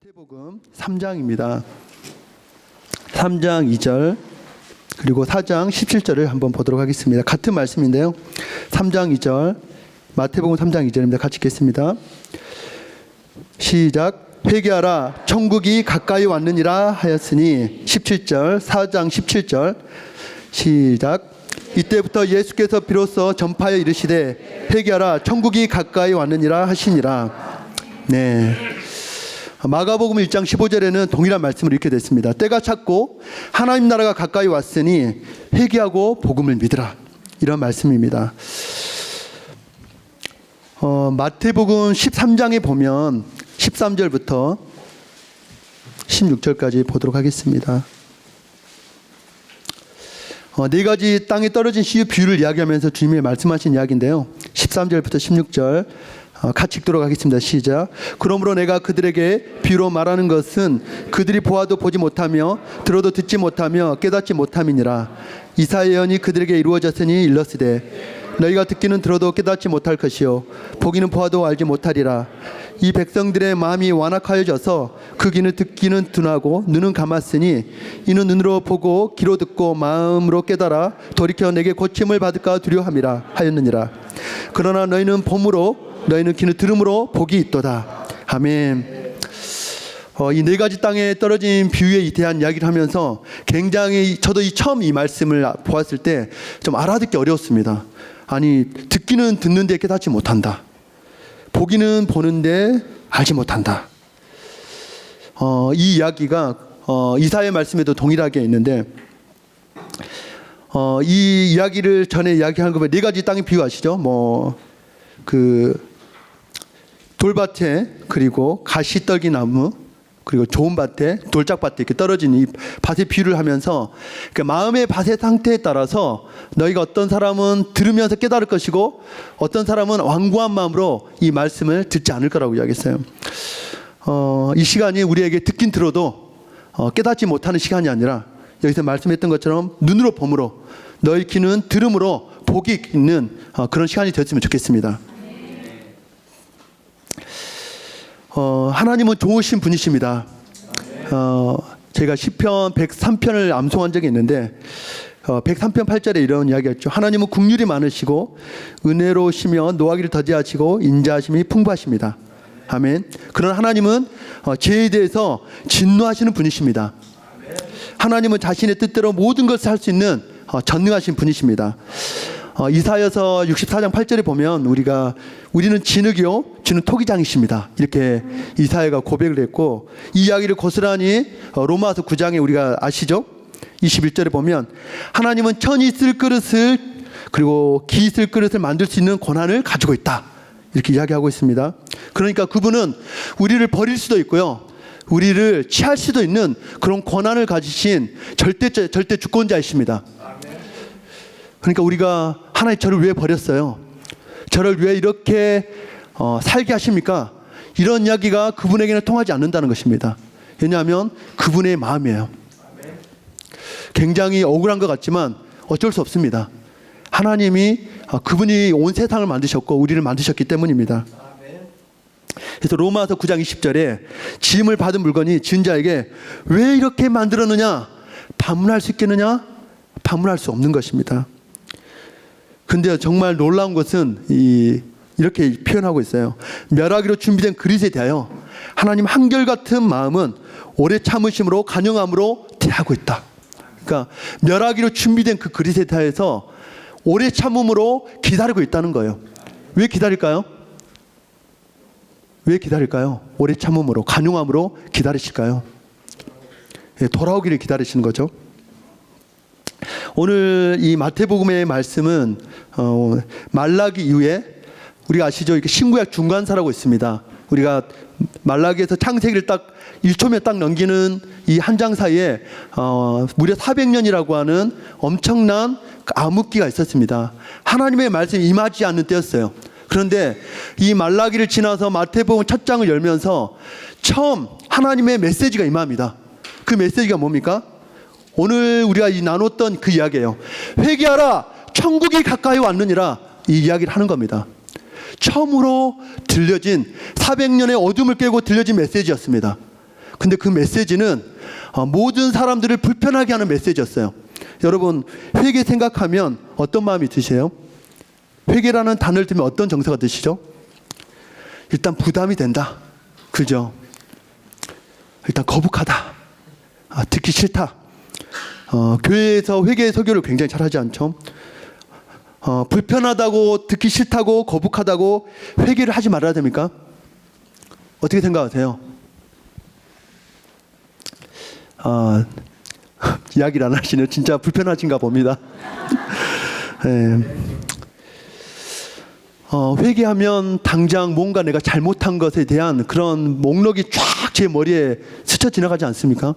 마태복음 3장입니다. 3장 2절 그리고 4장 17절을 한번 보도록 하겠습니다. 같은 말씀인데요. 3장 2절 마태복음 3장 2절입니다. 같이 읽겠습니다. 시작. 회개하라 천국이 가까이 왔느니라 하였으니 17절 4장 17절 시작. 이때부터 예수께서 비로소 전파하여 이르시되 회개하라 천국이 가까이 왔느니라 하시니라. 네. 마가복음 1장 15절에는 동일한 말씀을 읽게 됐습니다. 때가 찼고 하나님 나라가 가까이 왔으니 회개하고 복음을 믿으라. 이런 말씀입니다. 마태복음 13장에 보면 13절부터 16절까지 보도록 하겠습니다. 네 가지 땅에 떨어진 씨의 비유를 이야기하면서 주님이 말씀하신 이야기인데요. 13절부터 16절 같이 읽도록 하겠습니다. 시작. 그러므로 내가 그들에게 비유로 말하는 것은 그들이 보아도 보지 못하며 들어도 듣지 못하며 깨닫지 못함이니라. 이사야 예언이 그들에게 이루어졌으니 일렀으되 너희가 듣기는 들어도 깨닫지 못할 것이요 보기는 보아도 알지 못하리라. 이 백성들의 마음이 완악하여져서 그 귀는 듣기는 둔하고 눈은 감았으니 이는 눈으로 보고 귀로 듣고 마음으로 깨달아 돌이켜 내게 고침을 받을까 두려워함이라 하였느니라. 그러나 너희는 봄으로 너희는 귀는 들음으로 복이 있도다. 아멘. 이 네 가지 땅에 떨어진 비유에 대한 이야기를 하면서 굉장히 저도 처음 이 말씀을 보았을 때 좀 알아듣기 어려웠습니다. 아니 듣기는 듣는데 깨닫지 못한다. 보기는 보는데 알지 못한다. 이 이야기가 이사야의 말씀에도 동일하게 있는데 이 이야기를 전에 이야기한 거 네 가지 땅의 비유 아시죠? 돌밭에 그리고 가시떨기 나무 그리고 좋은 밭에 돌짝밭에 이렇게 떨어진 이 밭의 비유를 하면서 그 마음의 밭의 상태에 따라서 너희가 어떤 사람은 들으면서 깨달을 것이고 어떤 사람은 완고한 마음으로 이 말씀을 듣지 않을 거라고 이야기했어요. 이 시간이 우리에게 듣긴 들어도 깨닫지 못하는 시간이 아니라 여기서 말씀했던 것처럼 눈으로 봄으로 너희 귀는 들음으로 복이 있는 그런 시간이 되었으면 좋겠습니다. 하나님은 좋으신 분이십니다. 제가 시편 103편을 암송한 적이 있는데 103편 8절에 이런 이야기였죠. 하나님은 긍휼이 많으시고 은혜로우시며 노하기를 더디하시고 인자하심이 풍부하십니다. 아멘. 그런 하나님은 죄에 대해서 진노하시는 분이십니다. 하나님은 자신의 뜻대로 모든 것을 할 수 있는 전능하신 분이십니다. 이사야서 64장 8절에 보면 우리는 진흙이요 주는 토기장이십니다. 이렇게 이사야가 고백을 했고 이 이야기를 고스란히 로마서 9장에 우리가 아시죠? 21절에 보면 하나님은 천이 쓸 그릇을 그리고 기 쓸 그릇을 만들 수 있는 권한을 가지고 있다. 이렇게 이야기하고 있습니다. 그러니까 그분은 우리를 버릴 수도 있고요. 우리를 취할 수도 있는 그런 권한을 가지신 절대 주권자이십니다. 그러니까 우리가 하나님 저를 왜 버렸어요? 저를 왜 이렇게 살게 하십니까? 이런 이야기가 그분에게는 통하지 않는다는 것입니다. 왜냐하면 그분의 마음이에요. 굉장히 억울한 것 같지만 어쩔 수 없습니다. 하나님이 그분이 온 세상을 만드셨고 우리를 만드셨기 때문입니다. 그래서 로마서 9장 20절에 지음을 받은 물건이 지은 자에게 왜 이렇게 만들었느냐? 반문할 수 있겠느냐? 반문할 수 없는 것입니다. 근데 정말 놀라운 것은 이렇게 표현하고 있어요. 멸하기로 준비된 그릇에 대하여 하나님 한결같은 마음은 오래 참으심으로 간영함으로 대하고 있다. 그러니까 멸하기로 준비된 그 그릇에 대해서 오래 참음으로 기다리고 있다는 거예요. 왜 기다릴까요? 왜 기다릴까요? 오래 참음으로 간용함으로 기다리실까요? 돌아오기를 기다리시는 거죠. 오늘 이 마태복음의 말씀은 말라기 이후에 우리가 아시죠? 이렇게 신구약 중간사라고 있습니다. 우리가 말라기에서 창세기를 딱 1초면 딱 넘기는 이 한 장 사이에 무려 400년이라고 하는 엄청난 암흑기가 있었습니다. 하나님의 말씀이 임하지 않는 때였어요. 그런데 이 말라기를 지나서 마태복음 첫 장을 열면서 처음 하나님의 메시지가 임합니다. 그 메시지가 뭡니까? 오늘 우리가 나눴던 그 이야기예요. 회개하라 천국이 가까이 왔느니라. 이 이야기를 하는 겁니다. 처음으로 들려진 400년의 어둠을 깨고 들려진 메시지였습니다. 근데 그 메시지는 모든 사람들을 불편하게 하는 메시지였어요. 여러분, 회개 생각하면 어떤 마음이 드세요? 회개라는 단어를 들으면 어떤 정서가 드시죠? 일단 부담이 된다. 그죠? 일단 거북하다. 듣기 싫다. 교회에서 회개 설교를 굉장히 잘하지 않죠? 불편하다고, 듣기 싫다고, 거북하다고 회개를 하지 말아야 됩니까? 어떻게 생각하세요? 이야기를 안 하시네요. 진짜 불편하신가 봅니다. 네. 회개하면 당장 뭔가 내가 잘못한 것에 대한 그런 목록이 쫙 제 머리에 스쳐 지나가지 않습니까?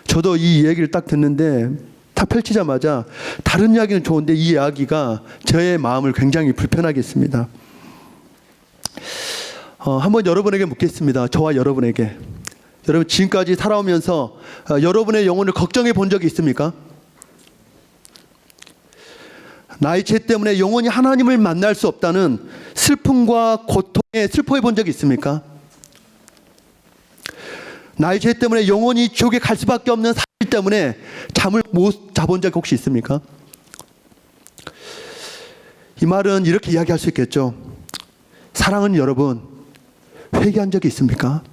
저도 이 얘기를 딱 듣는데 딱 펼치자마자 다른 이야기는 좋은데 이 이야기가 저의 마음을 굉장히 불편하게 했습니다. 한번 여러분에게 묻겠습니다. 저와 여러분에게. 여러분 지금까지 살아오면서 여러분의 영혼을 걱정해 본 적이 있습니까? 나의 죄 때문에 영원히 하나님을 만날 수 없다는 슬픔과 고통에 슬퍼해 본 적이 있습니까? 나의 죄 때문에 영원히 지옥에 갈 수밖에 없는 사실 때문에 잠을 못 자본 적이 혹시 있습니까? 이 말은 이렇게 이야기할 수 있겠죠. 사랑하는 여러분, 회개한 적이 있습니까?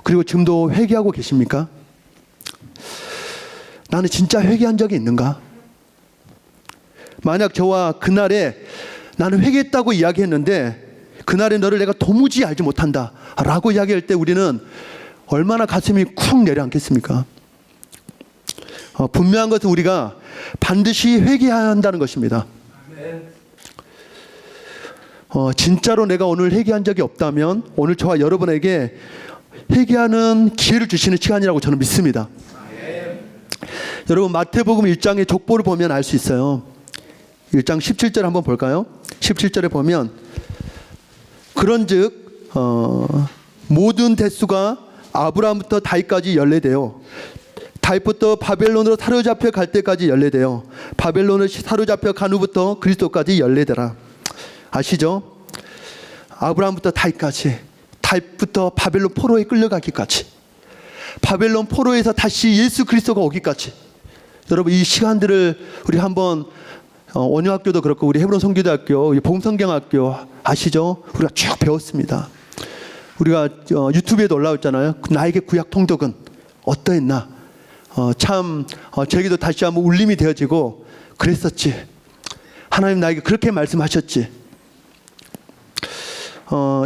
그리고 지금도 회개하고 계십니까? 나는 진짜 회개한 적이 있는가? 만약 저와 그날에 나는 회개했다고 이야기했는데 그날에 너를 내가 도무지 알지 못한다 라고 이야기할 때 우리는 얼마나 가슴이 쿵 내려앉겠습니까? 분명한 것은 우리가 반드시 회개해야 한다는 것입니다. 진짜로 내가 오늘 회개한 적이 없다면 오늘 저와 여러분에게 회개하는 기회를 주시는 시간이라고 저는 믿습니다. 여러분 마태복음 1장의 족보를 보면 알 수 있어요. 1장 17절 한번 볼까요? 17절에 보면 그런즉 모든 대수가 아브라함부터 다윗까지 연례되어 다윗부터 바벨론으로 사로잡혀 갈 때까지 연례되어 바벨론을 사로잡혀 간 후부터 그리스도까지 연례되라. 아시죠? 아브라함부터 다윗까지, 다윗부터 바벨론 포로에 끌려가기까지, 바벨론 포로에서 다시 예수 그리스도가 오기까지. 여러분 이 시간들을 우리 한번 원효학교도 그렇고 우리 헤브론 선교대학교, 복음성경학교 아시죠? 우리가 쭉 배웠습니다. 우리가 유튜브에도 올라왔잖아요. 나에게 구약 통독은 어떠했나? 참 저에게도 다시 한번 울림이 되어지고 그랬었지. 하나님 나에게 그렇게 말씀하셨지.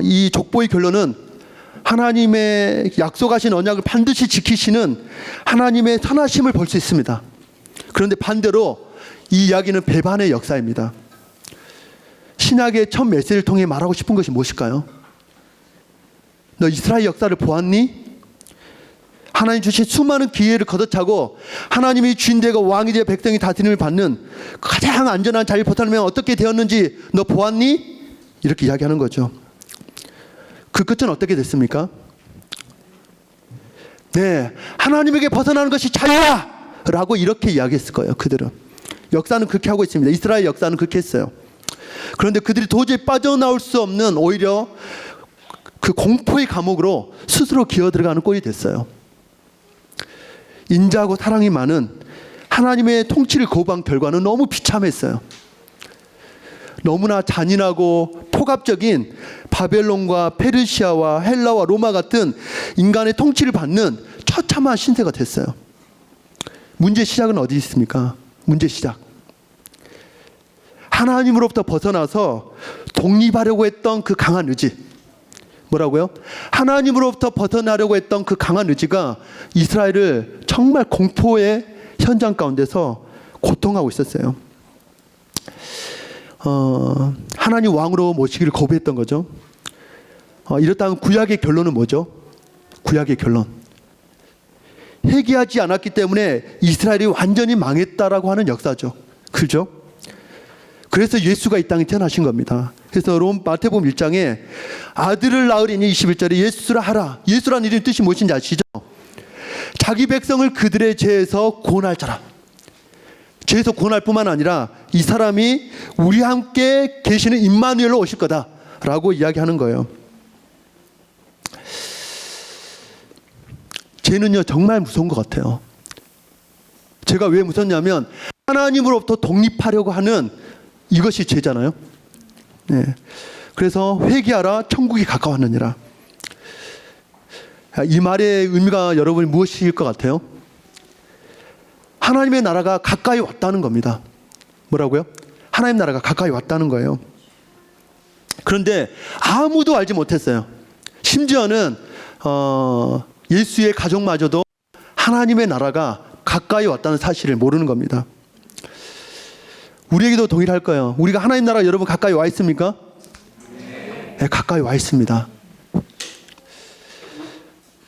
이 족보의 결론은 하나님의 약속하신 언약을 반드시 지키시는 하나님의 선하심을 볼 수 있습니다. 그런데 반대로 이 이야기는 배반의 역사입니다. 신약의 첫 메시지를 통해 말하고 싶은 것이 무엇일까요? 너 이스라엘 역사를 보았니? 하나님 주신 수많은 기회를 걷어차고 하나님이 주인 되고 왕이 되어 백성이 다스림을 받는 가장 안전한 자리를 벗어나면 어떻게 되었는지 너 보았니? 이렇게 이야기하는 거죠. 그 끝은 어떻게 됐습니까? 네, 하나님에게 벗어나는 것이 자유야! 라고 이렇게 이야기했을 거예요. 그들은 역사는 그렇게 하고 있습니다. 이스라엘 역사는 그렇게 했어요. 그런데 그들이 도저히 빠져나올 수 없는 오히려 그 공포의 감옥으로 스스로 기어 들어가는 꼴이 됐어요. 인자하고 사랑이 많은 하나님의 통치를 거부한 결과는 너무 비참했어요. 너무나 잔인하고 폭압적인 바벨론과 페르시아와 헬라와 로마 같은 인간의 통치를 받는 처참한 신세가 됐어요. 문제 시작은 어디 있습니까? 문제 시작. 하나님으로부터 벗어나서 독립하려고 했던 그 강한 의지. 뭐라고요? 하나님으로부터 벗어나려고 했던 그 강한 의지가 이스라엘을 정말 공포의 현장 가운데서 고통하고 있었어요. 하나님 왕으로 모시기를 거부했던 거죠. 이렇다면 구약의 결론은 뭐죠? 구약의 결론. 회개하지 않았기 때문에 이스라엘이 완전히 망했다라고 하는 역사죠. 그죠? 그래서 예수가 이 땅에 태어나신 겁니다. 그래서 마태복음 1장에 아들을 낳으리니 21절에 예수라 하라. 예수라는 이름의 뜻이 무엇인지 아시죠? 자기 백성을 그들의 죄에서 구원할 자라. 죄에서 구원할 뿐만 아니라 이 사람이 우리와 함께 계시는 임마누엘로 오실 거다 라고 이야기하는 거예요. 죄는요 정말 무서운 것 같아요. 제가 왜 무섭냐면 하나님으로부터 독립하려고 하는 이것이 죄잖아요. 네. 그래서 회개하라 천국이 가까웠느니라. 이 말의 의미가 여러분이 무엇일 것 같아요? 하나님의 나라가 가까이 왔다는 겁니다. 뭐라고요? 하나님 나라가 가까이 왔다는 거예요. 그런데 아무도 알지 못했어요. 심지어는 예수의 가족마저도 하나님의 나라가 가까이 왔다는 사실을 모르는 겁니다. 우리에게도 동일할 거예요. 우리가 하나님 나라 여러분 가까이 와 있습니까? 네, 가까이 와 있습니다.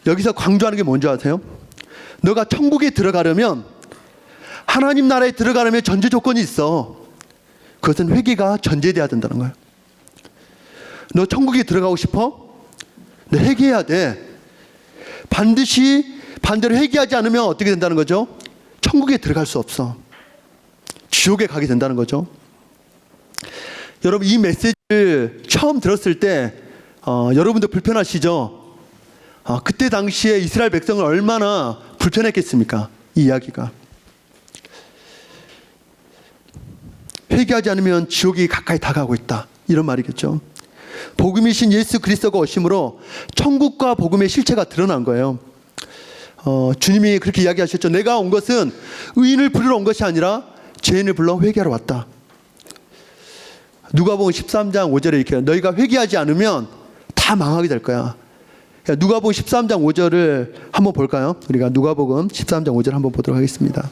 여기서 강조하는 게 뭔지 아세요? 너가 천국에 들어가려면, 하나님 나라에 들어가려면 전제 조건이 있어. 그것은 회개가 전제돼야 된다는 거예요. 너 천국에 들어가고 싶어? 너 회개해야 돼. 반드시 반대로 회개하지 않으면 어떻게 된다는 거죠? 천국에 들어갈 수 없어. 지옥에 가게 된다는 거죠. 여러분, 이 메시지를 처음 들었을 때 여러분도 불편하시죠? 그때 당시에 이스라엘 백성은 얼마나 불편했겠습니까? 이 이야기가. 회개하지 않으면 지옥이 가까이 다가오고 있다, 이런 말이겠죠. 복음이신 예수 그리스도가 오심으로 천국과 복음의 실체가 드러난 거예요. 주님이 그렇게 이야기하셨죠. 내가 온 것은 의인을 부르러 온 것이 아니라 죄인을 불러 회개하러 왔다. 누가복음 13장 5절에 이렇게, 너희가 회개하지 않으면 다 망하게 될 거야. 누가복음 13장 5절을 한번 볼까요? 우리가 누가복음 13장 5절 한번 보도록 하겠습니다.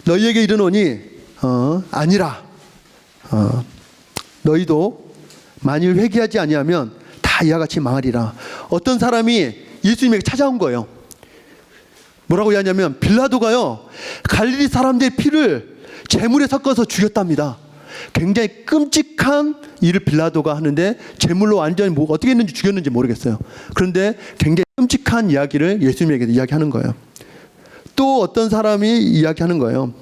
너희에게 이르노니 아니라 너희도 만일 회개하지 아니하면 다 이와 같이 망하리라. 어떤 사람이 예수님에게 찾아온 거예요. 뭐라고 이야기하냐면, 빌라도가요 갈릴리 사람들의 피를 제물에 섞어서 죽였답니다. 굉장히 끔찍한 일을 빌라도가 하는데, 제물로 완전히 어떻게 했는지 죽였는지 모르겠어요. 그런데 굉장히 끔찍한 이야기를 예수님에게 이야기하는 거예요. 또 어떤 사람이 이야기하는 거예요.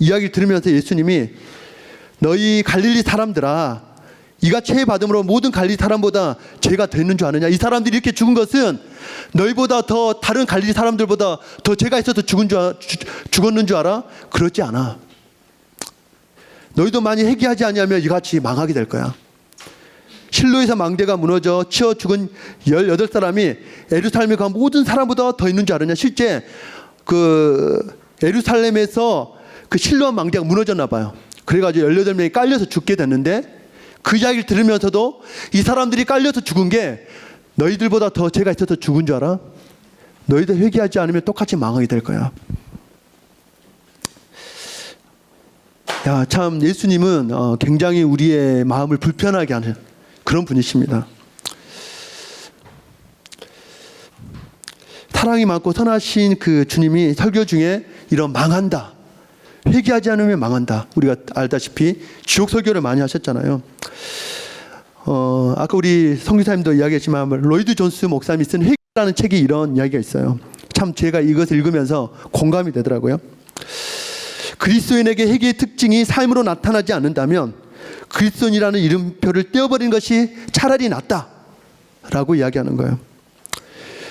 이야기를 들으면서 예수님이, 너희 갈릴리 사람들아, 이같이 해받음으로 모든 갈릴리 사람보다 죄가 더 있는 줄 아느냐? 이 사람들이 이렇게 죽은 것은 너희보다 더, 다른 갈릴리 사람들보다 더 죄가 있어서 죽었는 줄 알아? 그렇지 않아. 너희도 많이 회개하지 아니하면 이같이 망하게 될 거야. 실로에서 망대가 무너져 치어 죽은 18사람이 예루살렘에 간 모든 사람보다 더 있는 줄 아느냐? 실제 예루살렘에서 실로암 망대가 무너졌나 봐요. 그래가지고 18명이 깔려서 죽게 됐는데, 그 이야기를 들으면서도 이 사람들이 깔려서 죽은 게 너희들보다 더 죄가 있어서 죽은 줄 알아? 너희들 회개하지 않으면 똑같이 망하게 될 거야. 야, 참 예수님은 굉장히 우리의 마음을 불편하게 하는 그런 분이십니다. 사랑이 많고 선하신 그 주님이 설교 중에 이런 망한다, 회개하지 않으면 망한다, 우리가 알다시피 지옥 설교를 많이 하셨잖아요. 아까 우리 선교사님도 이야기했지만 로이드 존스 목사님이 쓴 회개라는 책이 이런 이야기가 있어요. 참 제가 이것을 읽으면서 공감이 되더라고요. 그리스도인에게 회개의 특징이 삶으로 나타나지 않는다면 그리스도인이라는 이름표를 떼어버리는 것이 차라리 낫다라고 이야기하는 거예요.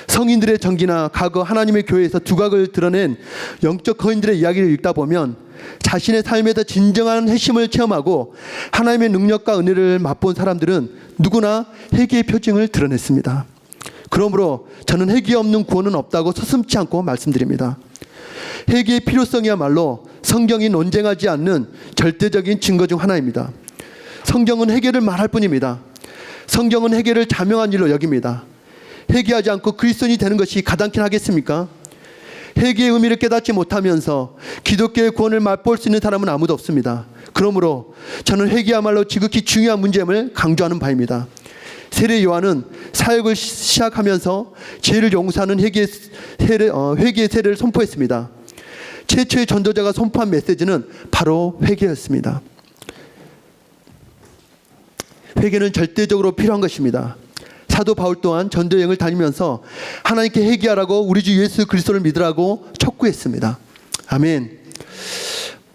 성인들의 전기나 과거 하나님의 교회에서 두각을 드러낸 영적 거인들의 이야기를 읽다 보면 자신의 삶에서 진정한 회심을 체험하고 하나님의 능력과 은혜를 맛본 사람들은 누구나 회개의 표징을 드러냈습니다. 그러므로 저는 회개 없는 구원은 없다고 서슴지 않고 말씀드립니다. 회개의 필요성이야말로 성경이 논쟁하지 않는 절대적인 증거 중 하나입니다. 성경은 회개를 말할 뿐입니다. 성경은 회개를 자명한 일로 여깁니다. 회개하지 않고 그리스도인이 되는 것이 가당키나 하겠습니까? 회개의 의미를 깨닫지 못하면서 기독교의 구원을 맛볼 수 있는 사람은 아무도 없습니다. 그러므로 저는 회개야말로 지극히 중요한 문제임을 강조하는 바입니다. 세례 요한은 사역을 시작하면서 죄를 용서하는 회개의 세례를 선포했습니다. 최초의 전도자가 선포한 메시지는 바로 회개였습니다. 회개는 절대적으로 필요한 것입니다. 사도 바울 또한 전도 여행을 다니면서 하나님께 회개하라고, 우리 주 예수 그리스도를 믿으라고 촉구했습니다. 아멘.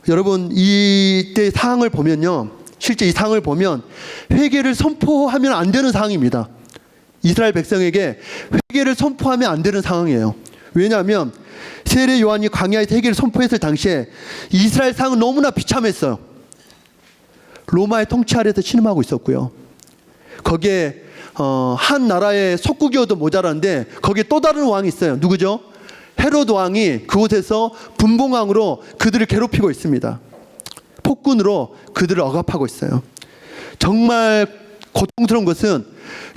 여러분, 이때 사항을 보면요, 실제 이 사항을 보면 회개를 선포하면 안 되는 사항입니다. 이스라엘 백성에게 회개를 선포하면 안 되는 상황이에요. 왜냐하면 세례 요한이 광야에서 회개를 선포했을 당시에 이스라엘 상은 너무나 비참했어요. 로마의 통치 아래에서 신음하고 있었고요. 거기에 한 나라의 속국이어도 모자란데 거기에 또 다른 왕이 있어요. 누구죠? 헤롯 왕이 그곳에서 분봉왕으로 그들을 괴롭히고 있습니다. 폭군으로 그들을 억압하고 있어요. 정말 고통스러운 것은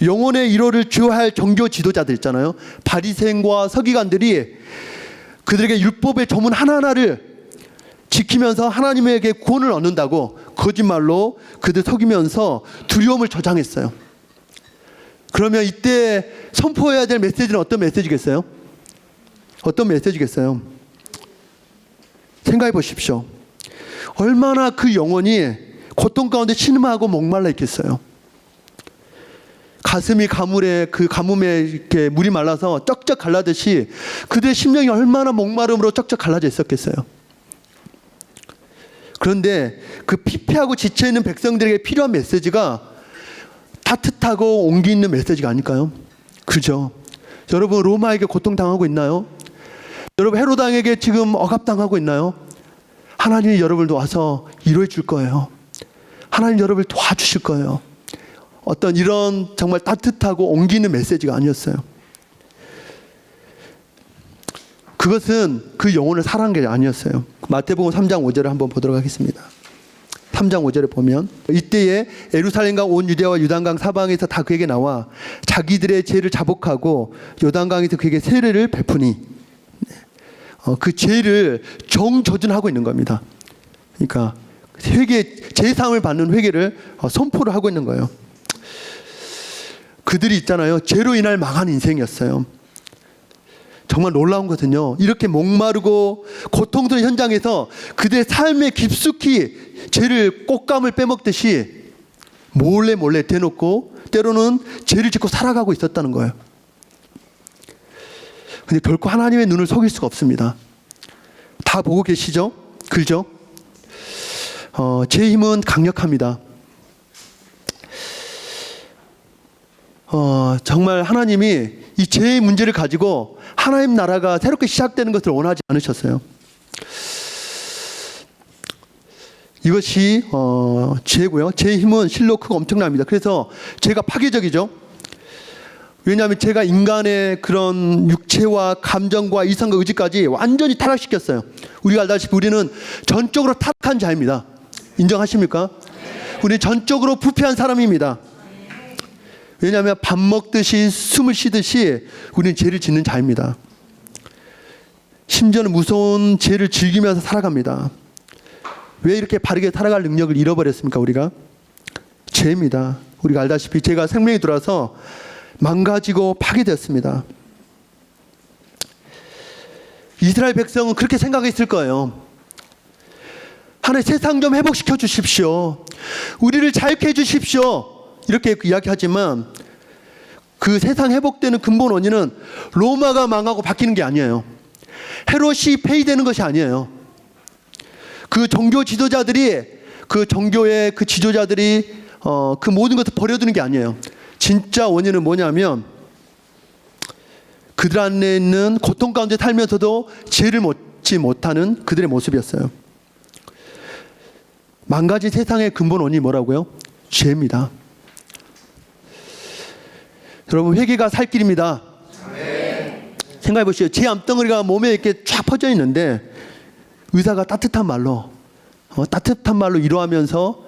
영혼의 위로를 주할 종교 지도자들 있잖아요. 바리새인과 서기관들이 그들에게 율법의 조문 하나하나를 지키면서 하나님에게 구원을 얻는다고 거짓말로 그들 속이면서 두려움을 조장했어요. 그러면 이때 선포해야 될 메시지는 어떤 메시지겠어요? 어떤 메시지겠어요? 생각해 보십시오. 얼마나 그 영혼이 고통 가운데 신음하고 목말라 있겠어요. 가슴이 그 가뭄에 이렇게 물이 말라서 쩍쩍 갈라듯이 그들의 심령이 얼마나 목마름으로 쩍쩍 갈라져 있었겠어요. 그런데 그 피폐하고 지쳐있는 백성들에게 필요한 메시지가 따뜻하고 온기 있는 메시지가 아닐까요? 그죠? 여러분, 로마에게 고통당하고 있나요? 여러분, 헤롯 왕에게 지금 억압당하고 있나요? 하나님이 여러분을 도와서 위로해 줄 거예요. 하나님 여러분을 도와주실 거예요. 어떤 이런 정말 따뜻하고 온기 있는 메시지가 아니었어요. 그것은 그 영혼을 사랑한 게 아니었어요. 마태복음 3장 5절을 한번 보도록 하겠습니다. 3장 5절에 보면 이때에 예루살렘과 온 유대와 요단강 사방에서 다 그에게 나와 자기들의 죄를 자복하고 요단강에서 그에게 세례를 베푸니 그 죄를 정조준하고 있는 겁니다. 그러니까 제사함을 받는 회개를 선포를 하고 있는 거예요. 그들이 있잖아요. 죄로 인할 망한 인생이었어요. 정말 놀라운 것은요, 이렇게 목마르고 고통스러운 현장에서 그들의 삶에 깊숙이 죄를 꽃감을 빼먹듯이 몰래 대놓고 때로는 죄를 짓고 살아가고 있었다는 거예요. 근데 결코 하나님의 눈을 속일 수가 없습니다. 다 보고 계시죠? 그죠? 제 힘은 강력합니다. 정말 하나님이 이 죄의 문제를 가지고 하나님 나라가 새롭게 시작되는 것을 원하지 않으셨어요. 이것이 죄고요. 죄의 힘은 실로 크고 엄청납니다. 그래서 죄가 파괴적이죠. 왜냐하면 죄가 인간의 그런 육체와 감정과 이성과 의지까지 완전히 타락시켰어요. 우리가 알다시피 우리는 전적으로 타락한 자입니다. 인정하십니까? 우리는 전적으로 부패한 사람입니다. 왜냐하면 밥 먹듯이 숨을 쉬듯이 우리는 죄를 짓는 자입니다. 심지어는 무서운 죄를 즐기면서 살아갑니다. 왜 이렇게 바르게 살아갈 능력을 잃어버렸습니까? 우리가 죄입니다. 우리가 알다시피 죄가 생명이 들어와서 망가지고 파괴되었습니다. 이스라엘 백성은 그렇게 생각했을 거예요. 하나님, 세상 좀 회복시켜 주십시오. 우리를 자유케 해 주십시오. 이렇게 이야기하지만 그 세상 회복되는 근본 원인은 로마가 망하고 바뀌는 게 아니에요. 헤롯이 폐위되는 것이 아니에요. 그 종교 지도자들이, 그 종교의 그 지도자들이 그 모든 것을 버려두는 게 아니에요. 진짜 원인은 뭐냐면 그들 안에 있는 고통 가운데 살면서도 죄를 묻지 못하는 그들의 모습이었어요. 망가진 세상의 근본 원인이 뭐라고요? 죄입니다. 여러분, 회개가 살 길입니다. 생각해 보시죠. 제 암덩어리가 몸에 이렇게 쫙 퍼져 있는데 의사가 따뜻한 말로 위로하면서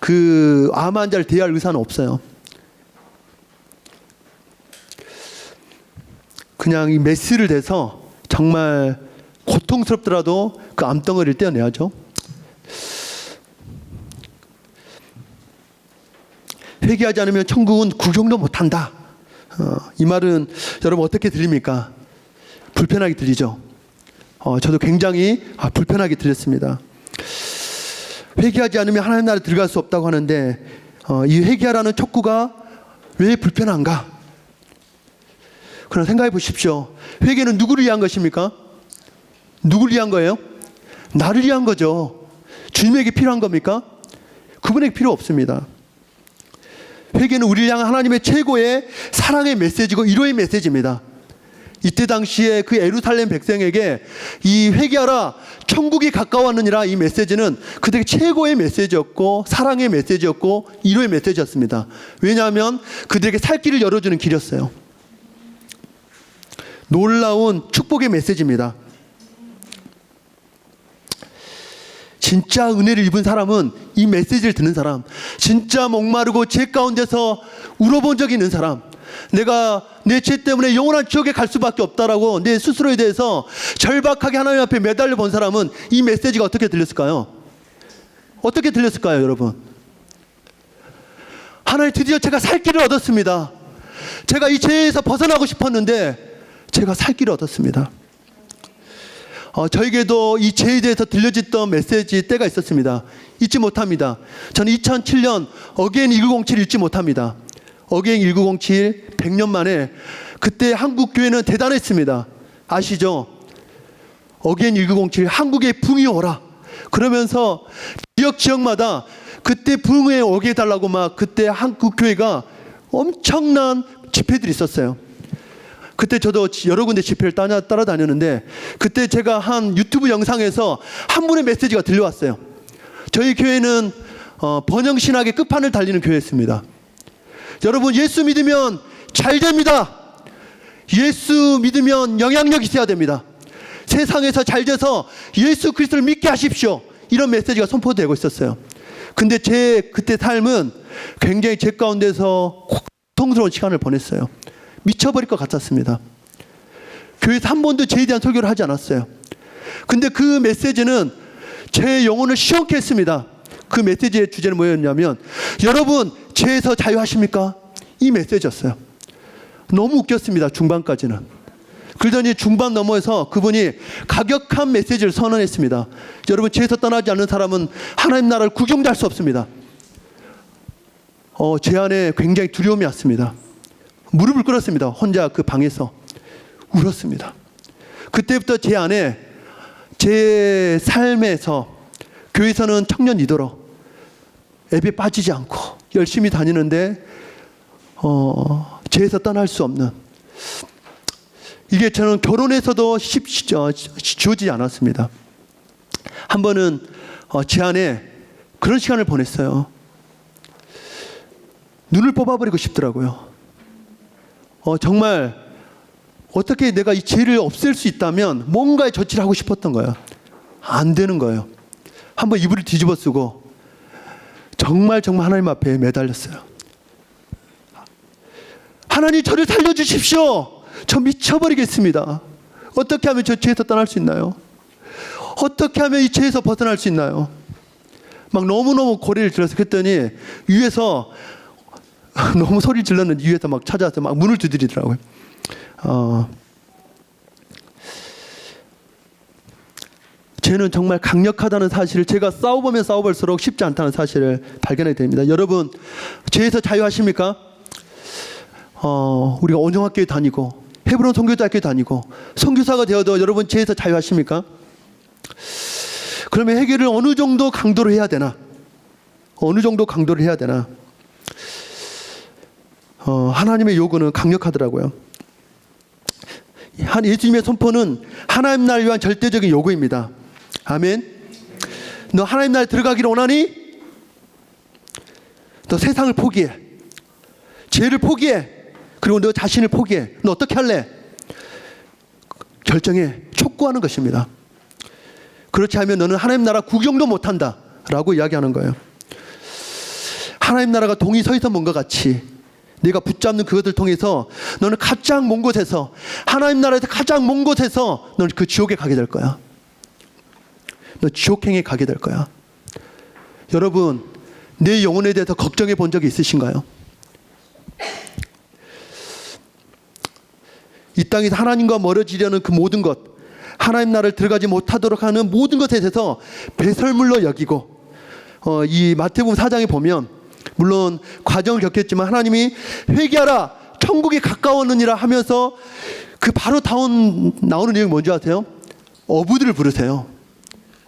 그 암 환자를 대할 의사는 없어요. 그냥 이 메스를 대서 정말 고통스럽더라도 그 암덩어리를 떼어내야죠. 회개하지 않으면 천국은 구경도 못한다. 이 말은 여러분 어떻게 들립니까? 불편하게 들리죠. 저도 굉장히 불편하게 들렸습니다. 회개하지 않으면 하나님 나라에 들어갈 수 없다고 하는데 이 회개하라는 촉구가 왜 불편한가? 그러나 생각해 보십시오. 회개는 누구를 위한 것입니까? 누구를 위한 거예요? 나를 위한 거죠. 주님에게 필요한 겁니까? 그분에게 필요 없습니다. 회개는 우리를 향한 하나님의 최고의 사랑의 메시지고 위로의 메시지입니다. 이때 당시에 그 예루살렘 백성에게 이 회개하라 천국이 가까웠느니라 이 메시지는 그들에게 최고의 메시지였고 사랑의 메시지였고 위로의 메시지였습니다. 왜냐하면 그들에게 살 길을 열어주는 길이었어요. 놀라운 축복의 메시지입니다. 진짜 은혜를 입은 사람은 이 메시지를 듣는 사람, 진짜 목마르고 죄 가운데서 울어본 적이 있는 사람, 내가 내 죄 때문에 영원한 지옥에 갈 수밖에 없다라고 내 스스로에 대해서 절박하게 하나님 앞에 매달려 본 사람은 이 메시지가 어떻게 들렸을까요? 어떻게 들렸을까요, 여러분? 하나님, 드디어 제가 살 길을 얻었습니다. 제가 이 죄에서 벗어나고 싶었는데 제가 살 길을 얻었습니다. 저에게도 이 죄에 대해서 들려졌던 메시지 때가 있었습니다. 잊지 못합니다. 저는 2007년 어게인 1907 잊지 못합니다. 어게인 1907 100년 만에 그때 한국 교회는 대단했습니다. 아시죠? 어게인 1907 한국에 붕이 오라 그러면서 지역마다 그때 붕에 오게 해달라고 막 그때 한국 교회가 엄청난 집회들이 있었어요. 그때 저도 여러 군데 집회를 따라다녔는데 그때 제가 한 유튜브 영상에서 한 분의 메시지가 들려왔어요. 저희 교회는 번영신학의 끝판을 달리는 교회였습니다. 여러분, 예수 믿으면 잘 됩니다. 예수 믿으면 영향력 있어야 됩니다. 세상에서 잘 돼서 예수 그리스도를 믿게 하십시오. 이런 메시지가 선포되고 있었어요. 근데 제 그때 삶은 굉장히 제 가운데서 고통스러운 시간을 보냈어요. 미쳐버릴 것 같았습니다. 교회에서 한 번도 죄에 대한 설교를 하지 않았어요. 근데 그 메시지는 제 영혼을 시원케 했습니다. 그 메시지의 주제는 뭐였냐면 여러분 죄에서 자유하십니까? 이 메시지였어요. 너무 웃겼습니다. 중반까지는. 그러더니 중반 넘어서 그분이 가격한 메시지를 선언했습니다. 여러분, 죄에서 떠나지 않는 사람은 하나님 나라를 구경도 할 수 없습니다. 제 안에 굉장히 두려움이 왔습니다. 무릎을 꿇었습니다. 혼자 그 방에서 울었습니다. 그때부터 제 안에 제 삶에서 교회에서는 청년 리더로 앱에 빠지지 않고 열심히 다니는데 죄에서 떠날 수 없는, 이게 저는 결혼해서도 주어지지 않았습니다. 한 번은 제 안에 그런 시간을 보냈어요. 눈을 뽑아버리고 싶더라고요. 정말 어떻게 내가 이 죄를 없앨 수 있다면 뭔가의 조치를 하고 싶었던 거예요. 안 되는 거예요. 한번 이불을 뒤집어 쓰고 정말 하나님 앞에 매달렸어요. 하나님, 저를 살려주십시오. 저 미쳐버리겠습니다. 어떻게 하면 저 죄에서 떠날 수 있나요? 어떻게 하면 이 죄에서 벗어날 수 있나요? 막 너무너무 고개를 들어서 그랬더니 위에서 너무 소리를 질렀는데 위에서 막 찾아와서 막 문을 두드리더라고요. 죄는 정말 강력하다는 사실을 제가 싸워보면 싸워볼수록 쉽지 않다는 사실을 발견하게 됩니다. 여러분, 죄에서 자유하십니까? 우리가 온영학교에 다니고 헤브론 선교대학교에 다니고 선교사가 되어도 여러분 죄에서 자유하십니까? 그러면 해결을 어느 정도 강도로 해야 되나? 어느 정도 강도를 해야 되나? 하나님의 요구는 강력하더라고요. 예수님의 선포는 하나님 나라를 위한 절대적인 요구입니다. 아멘. 너 하나님 나라에 들어가기를 원하니? 너 세상을 포기해. 죄를 포기해. 그리고 너 자신을 포기해. 너 어떻게 할래? 결정해. 촉구하는 것입니다. 그렇지 않으면 너는 하나님 나라 구경도 못한다 라고 이야기하는 거예요. 하나님 나라가 동이 서 있던 뭔가 같이 내가 붙잡는 그것을 통해서 너는 가장 먼 곳에서, 하나님 나라에서 가장 먼 곳에서 너는 그 지옥에 가게 될 거야. 너 지옥행에 가게 될 거야. 여러분, 내 영혼에 대해서 걱정해 본 적이 있으신가요? 이 땅에서 하나님과 멀어지려는 그 모든 것, 하나님 나라를 들어가지 못하도록 하는 모든 것에 대해서 배설물로 여기고, 이 마태복음 4장에 보면 물론 과정을 겪겠지만 하나님이 회개하라 천국이 가까웠느니라 하면서 그 바로 나오는 내용이 뭔지 아세요? 어부들을 부르세요.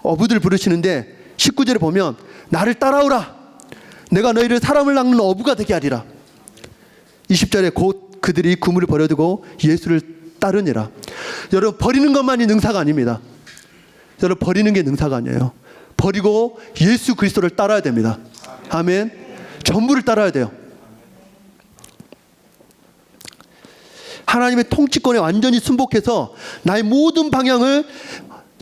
어부들을 부르시는데 19절에 보면 나를 따라오라, 내가 너희를 사람을 낚는 어부가 되게 하리라. 20절에 곧 그들이 그물을 버려두고 예수를 따르니라. 여러분, 버리는 것만이 능사가 아닙니다. 여러분, 버리는 게 능사가 아니에요. 버리고 예수 그리스도를 따라야 됩니다. 아멘. 전부를 따라야 돼요. 하나님의 통치권에 완전히 순복해서 나의 모든 방향을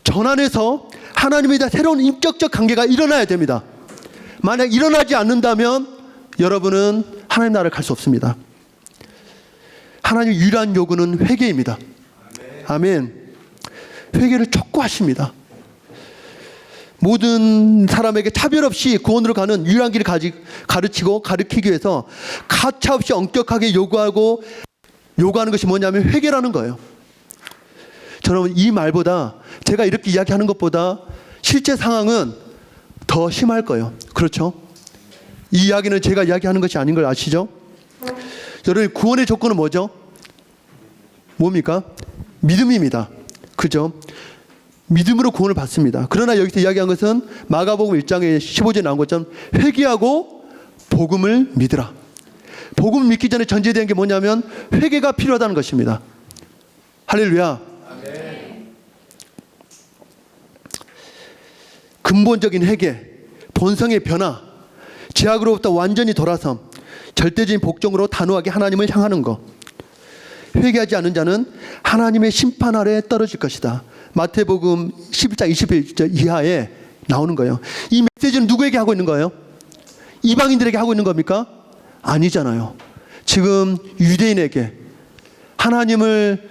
전환해서 하나님에 대한 새로운 인격적 관계가 일어나야 됩니다. 만약 일어나지 않는다면 여러분은 하나님 나라를 갈 수 없습니다. 하나님의 유일한 요구는 회개입니다. 아멘. 회개를 촉구하십니다. 모든 사람에게 차별 없이 구원으로 가는 유일한 길을 가르치고 가르치기 위해서 가차없이 엄격하게 요구하는 것이 뭐냐면 회개라는 거예요. 저는 이 말보다, 제가 이렇게 이야기하는 것보다 실제 상황은 더 심할 거예요. 그렇죠? 이 이야기는 제가 이야기하는 것이 아닌 걸 아시죠? 여러분, 구원의 조건은 뭐죠? 뭡니까? 믿음입니다. 그죠? 믿음으로 구원을 받습니다. 그러나 여기서 이야기한 것은 마가복음 1장에 15절에 나온 것처럼 회개하고 복음을 믿으라. 복음을 믿기 전에 전제된 게 뭐냐면 회개가 필요하다는 것입니다. 할렐루야. 아멘. 근본적인 회개, 본성의 변화, 죄악으로부터 완전히 돌아섬, 절대적인 복종으로 단호하게 하나님을 향하는 것. 회개하지 않은 자는 하나님의 심판 아래에 떨어질 것이다. 마태복음 11장 21절 이하에 나오는 거예요. 이 메시지는 누구에게 하고 있는 거예요? 이방인들에게 하고 있는 겁니까? 아니잖아요. 지금 유대인에게, 하나님을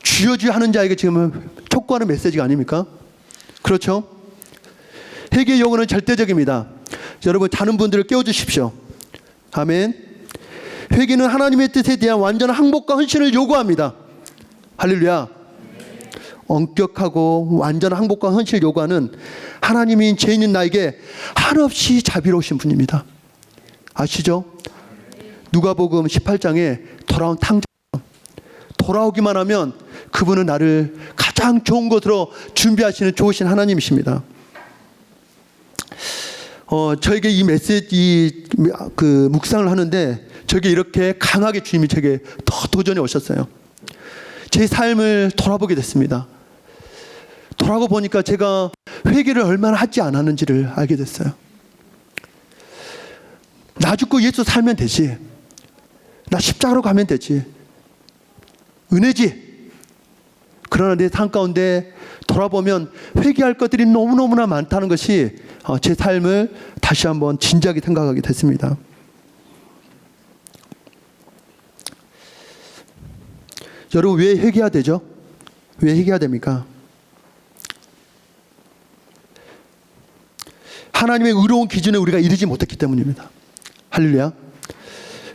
주여 하는 자에게 지금 촉구하는 메시지가 아닙니까? 그렇죠? 회개의 요구는 절대적입니다. 여러분, 자는 분들을 깨워주십시오. 아멘. 회개는 하나님의 뜻에 대한 완전한 항복과 헌신을 요구합니다. 할렐루야. 엄격하고 완전한 항복과 헌신을 요구하는 하나님인 죄인인 나에게 한없이 자비로우신 분입니다. 아시죠? 누가복음 18장에 돌아온 탕자, 돌아오기만 하면 그분은 나를 가장 좋은 곳으로 준비하시는 좋으신 하나님이십니다. 저에게 이 메시지 묵상을 하는데 저에게 이렇게 강하게 주님이 제게 더 도전해 오셨어요. 제 삶을 돌아보게 됐습니다. 돌아보고 보니까 제가 회개를 얼마나 하지 않았는지를 알게 됐어요. 나 죽고 예수 살면 되지. 나 십자가로 가면 되지. 은혜지. 그러나 내 삶 가운데 돌아보면 회개할 것들이 너무너무나 많다는 것이 제 삶을 다시 한번 진지하게 생각하게 됐습니다. 여러분, 왜 회개해야 되죠? 왜 회개해야 됩니까? 하나님의 의로운 기준에 우리가 이르지 못했기 때문입니다. 할렐루야.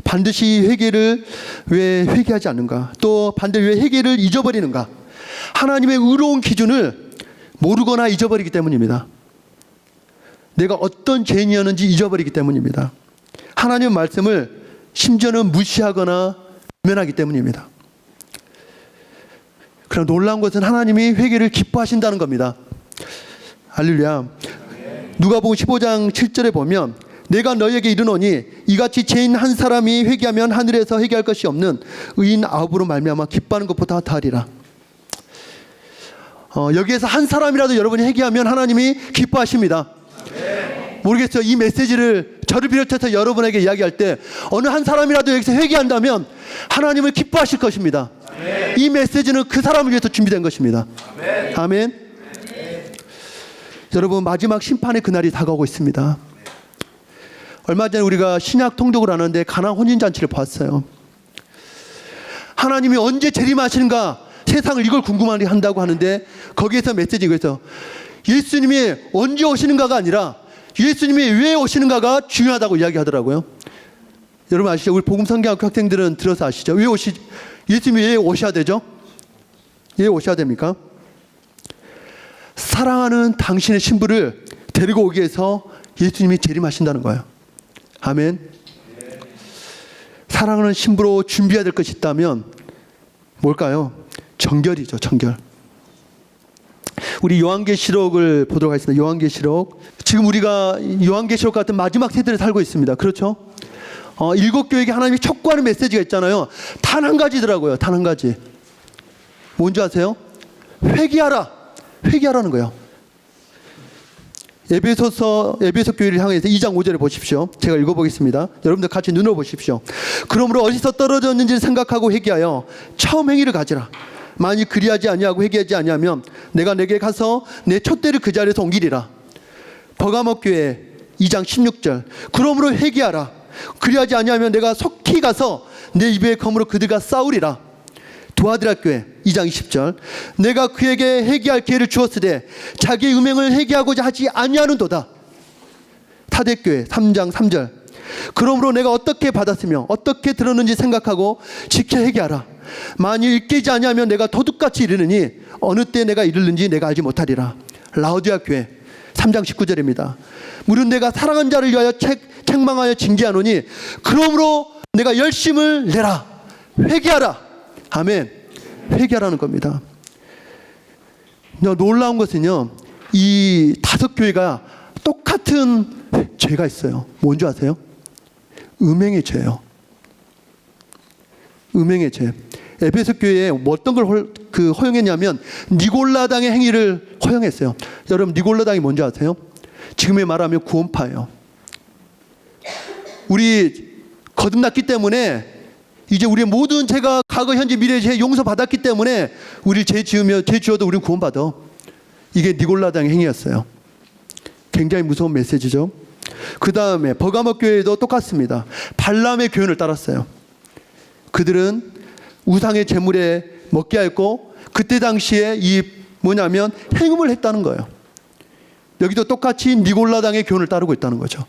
반드시 회개를 왜 회개하지 않는가? 또 반대로 왜 회개를 잊어버리는가? 하나님의 의로운 기준을 모르거나 잊어버리기 때문입니다. 내가 어떤 죄인이었는지 잊어버리기 때문입니다. 하나님의 말씀을 심지어는 무시하거나 외면하기 때문입니다. 그럼 놀라운 것은 하나님이 회개를 기뻐하신다는 겁니다. 할렐루야. 누가복음 15장 7절에 보면 내가 너희에게 이르노니 이같이 죄인 한 사람이 회개하면 하늘에서 회개할 것이 없는 의인 9으로 말미암아 기뻐하는 것보다 더하리라. 여기에서 한 사람이라도 여러분이 회개하면 하나님이 기뻐하십니다. 모르겠어요. 이 메시지를 저를 비롯해서 여러분에게 이야기할 때 어느 한 사람이라도 여기서 회개한다면 하나님을 기뻐하실 것입니다. 이 메시지는 그 사람을 위해서 준비된 것입니다. 아멘. 여러분, 마지막 심판의 그날이 다가오고 있습니다. 얼마 전에 우리가 신약 통독을 하는데 가나안 혼인잔치를 봤어요. 하나님이 언제 재림하시는가, 세상을 이걸 궁금하게 한다고 하는데 거기에서 메시지가 그래서 예수님이 언제 오시는가가 아니라 예수님이 왜 오시는가가 중요하다고 이야기하더라고요. 여러분 아시죠? 우리 복음성경학교 학생들은 들어서 아시죠? 예수님이 왜 오셔야 되죠? 왜 오셔야 됩니까? 사랑하는 당신의 신부를 데리고 오기 위해서 예수님이 재림하신다는 거예요. 아멘. 사랑하는 신부로 준비해야 될 것이 있다면 뭘까요? 정결이죠. 정결. 우리 요한계시록을 보도록 하겠습니다. 요한계시록. 지금 우리가 요한계시록 같은 마지막 세대를 살고 있습니다. 그렇죠? 일곱 교회에게 하나님이 촉구하는 메시지가 있잖아요. 단 한 가지더라고요. 단 한 가지. 뭔지 아세요? 회개하라. 회개하라는 거예요. 에베소 교회를 향해서 2장 5절에 보십시오. 제가 읽어보겠습니다. 여러분들 같이 눈으로 보십시오. 그러므로 어디서 떨어졌는지를 생각하고 회개하여 처음 행위를 가지라. 만일 그리하지 아니하고 회개하지 아니하면 내가 내게 가서 내 촛대를 그 자리에서 옮기리라. 버가모 교회 2장 16절. 그러므로 회개하라. 그리하지 아니하면 내가 속히 가서 내 입의 검으로 그들과 싸우리라. 두아드라 교회 2장 20절. 내가 그에게 회개할 기회를 주었으되 자기의 음행을 회개하고자 하지 아니하는도다. 타देख교회 3장 3절. 그러므로 내가 어떻게 받았으며 어떻게 들었는지 생각하고 지켜 회개하라. 만일 깨지 아니하면 내가 도둑같이 이르느니 어느 때 내가 이르는지 내가 알지 못하리라. 라오디아 교회 3장 19절입니다. 무릇 내가 사랑한 자를 위하여 책망하여 징계하노니 그러므로 내가 열심을 내라. 회개하라. 아멘. 회개하라는 겁니다. 놀라운 것은요, 이 5교회가 똑같은 죄가 있어요. 뭔지 아세요? 음행의 죄예요. 음행의 죄. 에베소 교회에 어떤 걸 허용했냐면 니골라당의 행위를 허용했어요. 여러분, 니골라당이 뭔지 아세요? 지금에 말하면 구원파예요. 우리 거듭났기 때문에 이제 우리의 모든 죄가 과거, 현재, 미래의 죄 용서받았기 때문에 우리 죄 지어도 우리는 구원받아. 이게 니골라당의 행위였어요. 굉장히 무서운 메시지죠. 그 다음에 버가모 교회도 똑같습니다. 발람의 교훈을 따랐어요. 그들은 우상의 제물에 먹게 하였고 그때 당시에 이 뭐냐면 행음을 했다는 거예요. 여기도 똑같이 니골라당의 교훈을 따르고 있다는 거죠.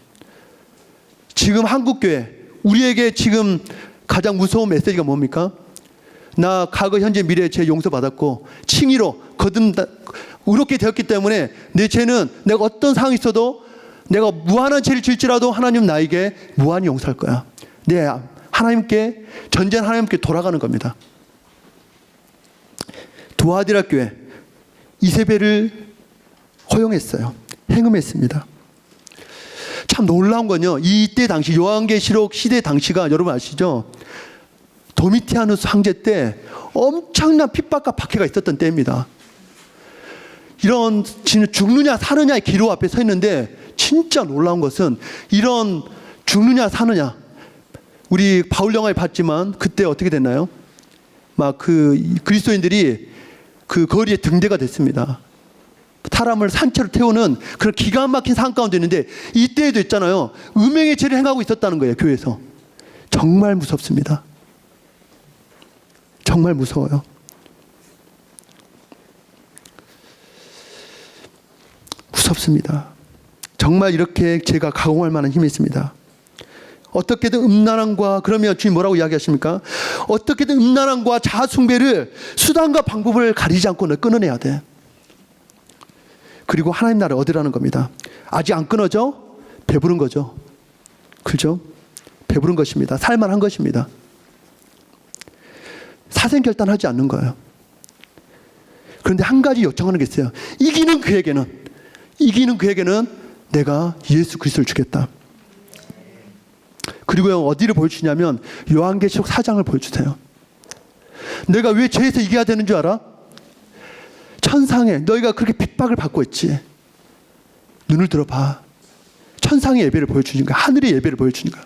지금 한국교회, 우리에게 지금 가장 무서운 메시지가 뭡니까? 나 과거, 현재, 미래의 죄 용서받았고 칭의로 의롭게 되었기 때문에 내 죄는 내가 어떤 상황이 있어도 내가 무한한 죄를 질지라도 하나님 나에게 무한히 용서할 거야. 내 하나님께, 전쟁 하나님께 돌아가는 겁니다. 두아디라 교회 이세벨을 허용했어요. 행음했습니다. 참 놀라운 건요, 이때 당시 요한계시록 시대 당시가 여러분 아시죠? 도미티아누스 황제 때 엄청난 핍박과 박해가 있었던 때입니다. 이런 죽느냐 사느냐의 기로 앞에 서 있는데 진짜 놀라운 것은 이런 죽느냐 사느냐, 우리 바울 영화에 봤지만 그때 어떻게 됐나요? 막 그리스도인들이 그 거리에 등대가 됐습니다. 사람을 산채로 태우는 그런 기가 막힌 상황 가운데 있는데 이때에도 있잖아요. 음행의 죄를 행하고 있었다는 거예요. 교회에서. 정말 무섭습니다. 정말 무서워요. 무섭습니다. 정말 이렇게 죄가 가공할 만한 힘이 있습니다. 어떻게든 음란함과, 그러면 주님 뭐라고 이야기하십니까? 어떻게든 음란함과 자아숭배를 수단과 방법을 가리지 않고 끊어내야 돼. 그리고 하나님 나라를 얻으라는 겁니다. 아직 안 끊어져? 배부른 거죠. 그렇죠? 배부른 것입니다. 살만한 것입니다. 사생결단하지 않는 거예요. 그런데 한 가지 요청하는 게 있어요. 이기는 그에게는 내가 예수 그리스도를 주겠다. 그리고 어디를 보여주냐면 요한계시록 4장을 보여주세요. 내가 왜 죄에서 이겨야 되는 줄 알아? 천상에 너희가 그렇게 핍박을 받고 있지. 눈을 들어봐. 천상의 예배를 보여주는 거야. 하늘의 예배를 보여주는 거야.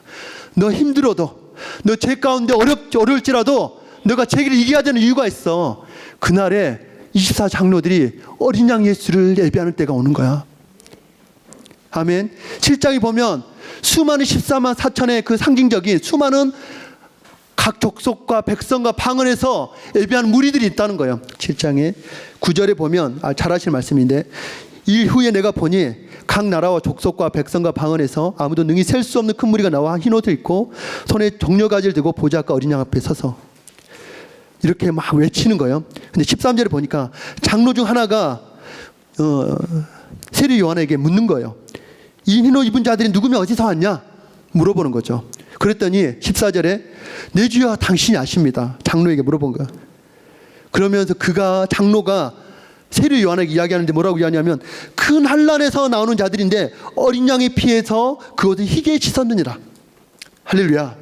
너 힘들어도, 너 죄 가운데 어려울지라도 너가 죄를 이겨야 되는 이유가 있어. 그날에 24장로들이 어린 양 예수를 예배하는 때가 오는 거야. 아멘. 7장에 보면 수많은 14만 4천의 그 상징적인 수많은 각 족속과 백성과 방언에서 예배하는 무리들이 있다는 거예요. 7장에 9절에 보면 잘 아시는 말씀인데, 일 후에 내가 보니 각 나라와 족속과 백성과 방언에서 아무도 능히 셀 수 없는 큰 무리가 나와 흰 옷을 입고 손에 종려가지를 들고 보좌 앞과 어린 양 앞에 서서 이렇게 막 외치는 거예요. 근데 13절에 보니까 장로 중 하나가 세례 요한에게 묻는 거예요. 이 흰 옷 입은 자들이 누구며 어디서 왔냐? 물어보는 거죠. 그랬더니 14절에 내 주여 당신이 아십니다. 장로에게 물어본 거야. 그러면서 장로가 세례 요한에게 이야기하는데 뭐라고 이야기하냐면, 큰 환난에서 나오는 자들인데 어린 양의 피에서 그 옷을 희게 씻었느니라. 할렐루야.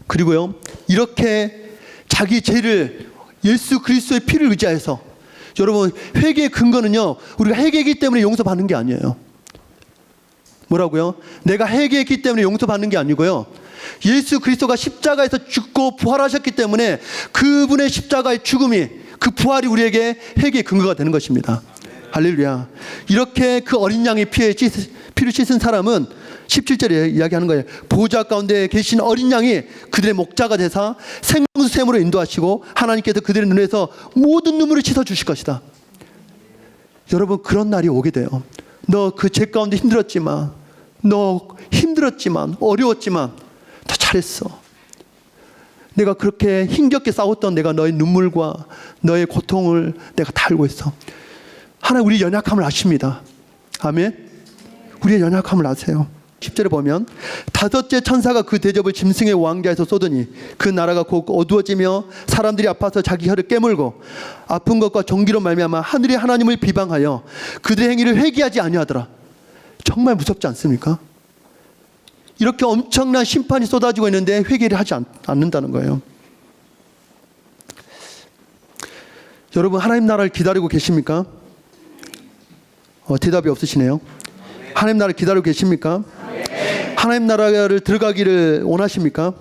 그리고요, 이렇게 자기 죄를 예수 그리스도의 피를 의지해서, 여러분, 회개의 근거는요, 우리가 회개했기 때문에 용서받는 게 아니에요. 뭐라고요? 내가 회개했기 때문에 용서받는 게 아니고요, 예수 그리스도가 십자가에서 죽고 부활하셨기 때문에 그분의 십자가의 죽음이, 그 부활이 우리에게 회개의 근거가 되는 것입니다. 할렐루야. 이렇게 그 어린 양의 피를 씻은 사람은 17절에 이야기하는 거예요. 보좌 가운데 계신 어린 양이 그들의 목자가 되사 생수샘으로 인도하시고 하나님께서 그들의 눈에서 모든 눈물을 씻어 주실 것이다. 여러분, 그런 날이 오게 돼요. 너 그 죄 가운데 힘들었지만, 너 힘들었지만, 어려웠지만 더 잘했어. 내가 그렇게 힘겹게 싸웠던 내가 너의 눈물과 너의 고통을 내가 다 알고 있어. 하나님 우리 연약함을 아십니다. 아멘. 우리의 연약함을 아세요. 10절에 보면 다섯째 천사가 그 대접을 짐승의 왕좌에서 쏟으니 그 나라가 곧 어두워지며 사람들이 아파서 자기 혀를 깨물고 아픈 것과 종기로 말미암아 하늘이 하나님을 비방하여 그들의 행위를 회개하지 아니하더라. 정말 무섭지 않습니까? 이렇게 엄청난 심판이 쏟아지고 있는데 회개를 하지 않는다는 거예요. 여러분, 하나님 나라를 기다리고 계십니까? 대답이 없으시네요. 하나님 나라를 기다리고 계십니까? 하나님 나라를 들어가기를 원하십니까?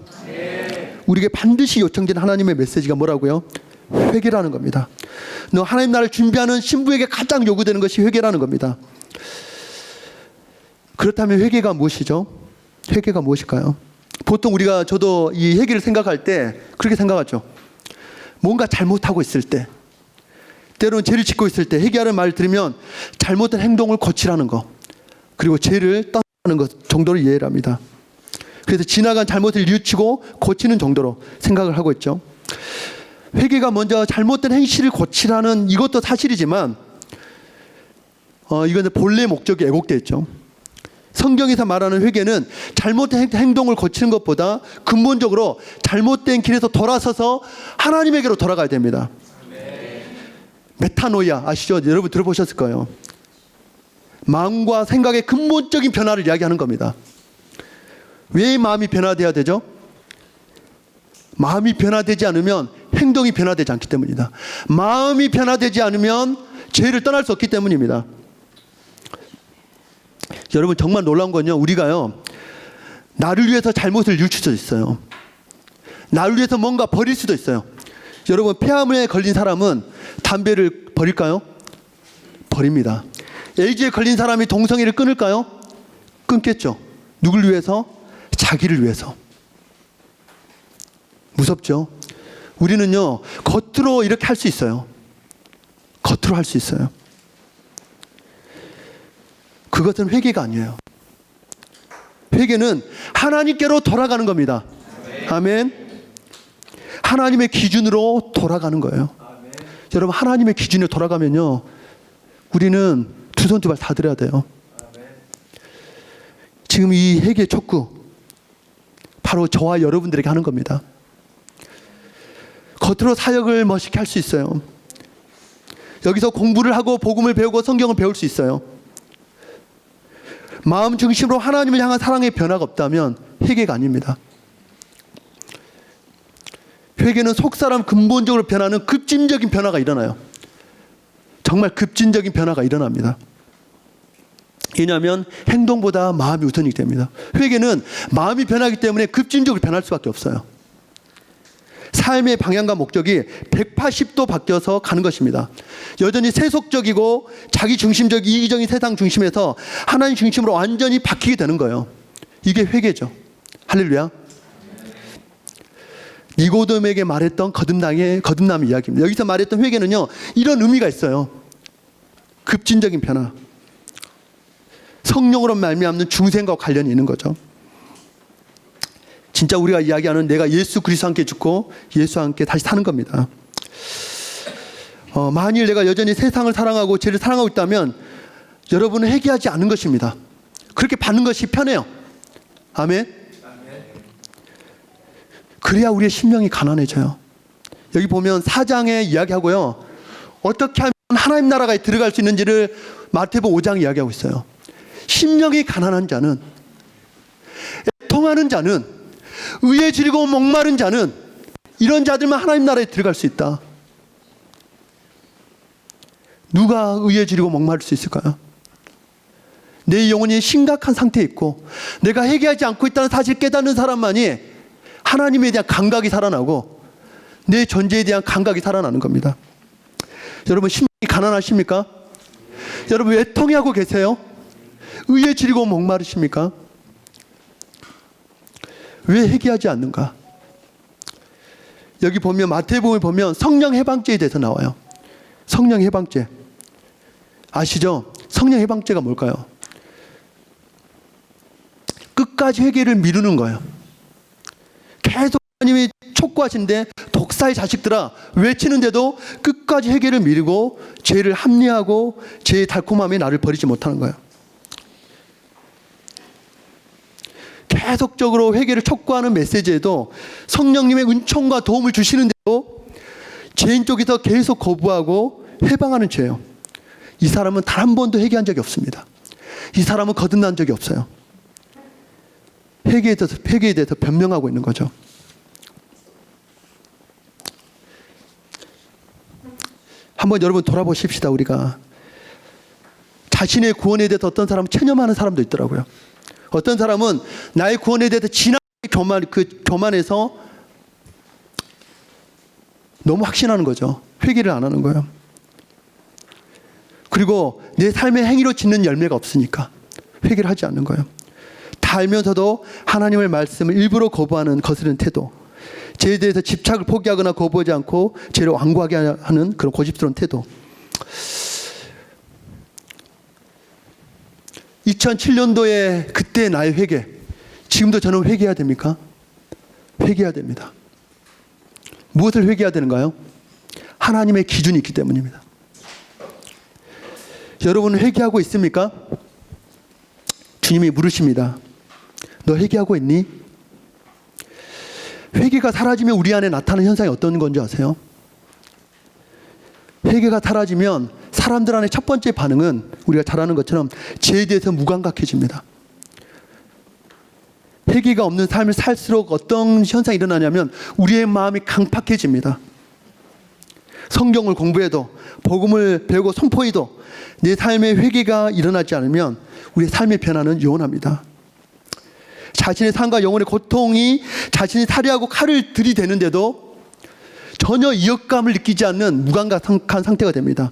우리에게 반드시 요청된 하나님의 메시지가 뭐라고요? 회개라는 겁니다. 너 하나님 나라를 준비하는 신부에게 가장 요구되는 것이 회개라는 겁니다. 그렇다면 회개가 무엇이죠? 회개가 무엇일까요? 보통 저도 이 회개를 생각할 때 그렇게 생각하죠. 뭔가 잘못하고 있을 때, 때로는 죄를 짓고 있을 때 회개하는 말을 들으면 잘못된 행동을 고치라는 거, 그리고 죄를 떠나는 것 정도로 이해를 합니다. 그래서 지나간 잘못을 뉘우치고 고치는 정도로 생각을 하고 있죠. 회개가 먼저 잘못된 행실을 고치라는 이것도 사실이지만 이건 본래 목적이 왜곡되어 있죠. 성경에서 말하는 회개는 잘못된 행동을 고치는 것보다 근본적으로 잘못된 길에서 돌아서서 하나님에게로 돌아가야 됩니다. 메타노이아 아시죠? 여러분 들어보셨을 거예요. 마음과 생각의 근본적인 변화를 이야기하는 겁니다. 왜 마음이 변화돼야 되죠? 마음이 변화되지 않으면 행동이 변화되지 않기 때문이다. 마음이 변화되지 않으면 죄를 떠날 수 없기 때문입니다. 여러분, 정말 놀라운 건요, 우리가요, 나를 위해서 잘못을 뉘우칠 수도 있어요. 나를 위해서 뭔가 버릴 수도 있어요. 여러분, 폐암에 걸린 사람은 담배를 버릴까요? 버립니다. 에이즈에 걸린 사람이 동성애를 끊을까요? 끊겠죠. 누굴 위해서? 자기를 위해서. 무섭죠? 우리는요, 겉으로 이렇게 할 수 있어요. 겉으로 할 수 있어요. 그것은 회개가 아니에요. 회개는 하나님께로 돌아가는 겁니다. 아멘. 하나님의 기준으로 돌아가는 거예요. 여러분, 하나님의 기준으로 돌아가면요, 우리는 두 손 두 발 다 들어야 돼요. 지금 이 회개 촉구 바로 저와 여러분들에게 하는 겁니다. 겉으로 사역을 멋있게 할 수 있어요. 여기서 공부를 하고 복음을 배우고 성경을 배울 수 있어요. 마음 중심으로 하나님을 향한 사랑의 변화가 없다면 회개가 아닙니다. 회개는 속사람 근본적으로 변하는 급진적인 변화가 일어나요. 정말 급진적인 변화가 일어납니다. 왜냐하면 행동보다 마음이 우선이 됩니다. 회개는 마음이 변하기 때문에 급진적으로 변할 수밖에 없어요. 삶의 방향과 목적이 180도 바뀌어서 가는 것입니다. 여전히 세속적이고 자기 중심적 이기적인 세상 중심에서 하나님 중심으로 완전히 바뀌게 되는 거예요. 이게 회개죠. 할렐루야. 니고데모에게 말했던 거듭남의 이야기입니다. 여기서 말했던 회개는요, 이런 의미가 있어요. 급진적인 변화. 성령으로 말미암는 중생과 관련이 있는 거죠. 진짜 우리가 이야기하는 내가 예수 그리스도와 함께 죽고 예수와 함께 다시 사는 겁니다. 만일 내가 여전히 세상을 사랑하고 죄를 사랑하고 있다면 여러분은 회개하지 않은 것입니다. 그렇게 받는 것이 편해요. 아멘. 그래야 우리의 심령이 가난해져요. 여기 보면 4장에 이야기하고요, 어떻게 하면 하나님 나라에 들어갈 수 있는지를 마태복음 5장에 이야기하고 있어요. 심령이 가난한 자는 애통하는 자는, 의에 질고 목마른 자는, 이런 자들만 하나님 나라에 들어갈 수 있다. 누가 의에 질고 목마를 수 있을까요? 내 영혼이 심각한 상태에 있고 내가 회개하지 않고 있다는 사실을 깨닫는 사람만이 하나님에 대한 감각이 살아나고 내 존재에 대한 감각이 살아나는 겁니다. 여러분, 심히 가난하십니까? 여러분, 애통해하고 계세요? 의에 질고 목마르십니까? 왜 회개하지 않는가? 여기 보면, 마태복음에 보면 성령 해방죄에 대해서 나와요. 성령 해방죄 아시죠? 성령 해방죄가 뭘까요? 끝까지 회개를 미루는 거예요. 계속 하나님이 촉구하시는데 독사의 자식들아 외치는데도 끝까지 회개를 미루고 죄를 합리하고 죄의 달콤함에 나를 버리지 못하는 거예요. 계속적으로 회개를 촉구하는 메시지에도 성령님의 은총과 도움을 주시는데도 죄인 쪽에서 계속 거부하고 해방하는 죄예요. 이 사람은 단 한 번도 회개한 적이 없습니다. 이 사람은 거듭난 적이 없어요. 회개에 대해서 변명하고 있는 거죠. 한번 여러분 돌아보십시다. 우리가 자신의 구원에 대해서 어떤 사람은 체념하는 사람도 있더라고요. 어떤 사람은 나의 구원에 대해서 진하게 교만해서 너무 확신하는 거죠. 회개를 안 하는 거예요. 그리고 내 삶의 행위로 짓는 열매가 없으니까 회개를 하지 않는 거예요. 다 알면서도 하나님의 말씀을 일부러 거부하는 거스른 태도, 죄에 대해서 집착을 포기하거나 거부하지 않고 죄를 완고하게 하는 그런 고집스러운 태도. 2007년도에 그때 나의 회개, 지금도 저는 회개해야 됩니까? 회개해야 됩니다. 무엇을 회개해야 되는가요? 하나님의 기준이 있기 때문입니다. 여러분은 회개하고 있습니까? 주님이 물으십니다. 너 회개하고 있니? 회개가 사라지면 우리 안에 나타나는 현상이 어떤 건지 아세요? 회개가 사라지면 사람들 안에 첫 번째 반응은 우리가 잘 아는 것처럼 죄에 대해서 무감각해집니다. 회개가 없는 삶을 살수록 어떤 현상이 일어나냐면 우리의 마음이 강팍해집니다. 성경을 공부해도 복음을 배우고 선포해도 내 삶에 회개가 일어나지 않으면 우리의 삶의 변화는 요원합니다. 자신의 삶과 영혼의 고통이 자신이 살해하고 칼을 들이대는데도 전혀 이역감을 느끼지 않는 무감각한 상태가 됩니다.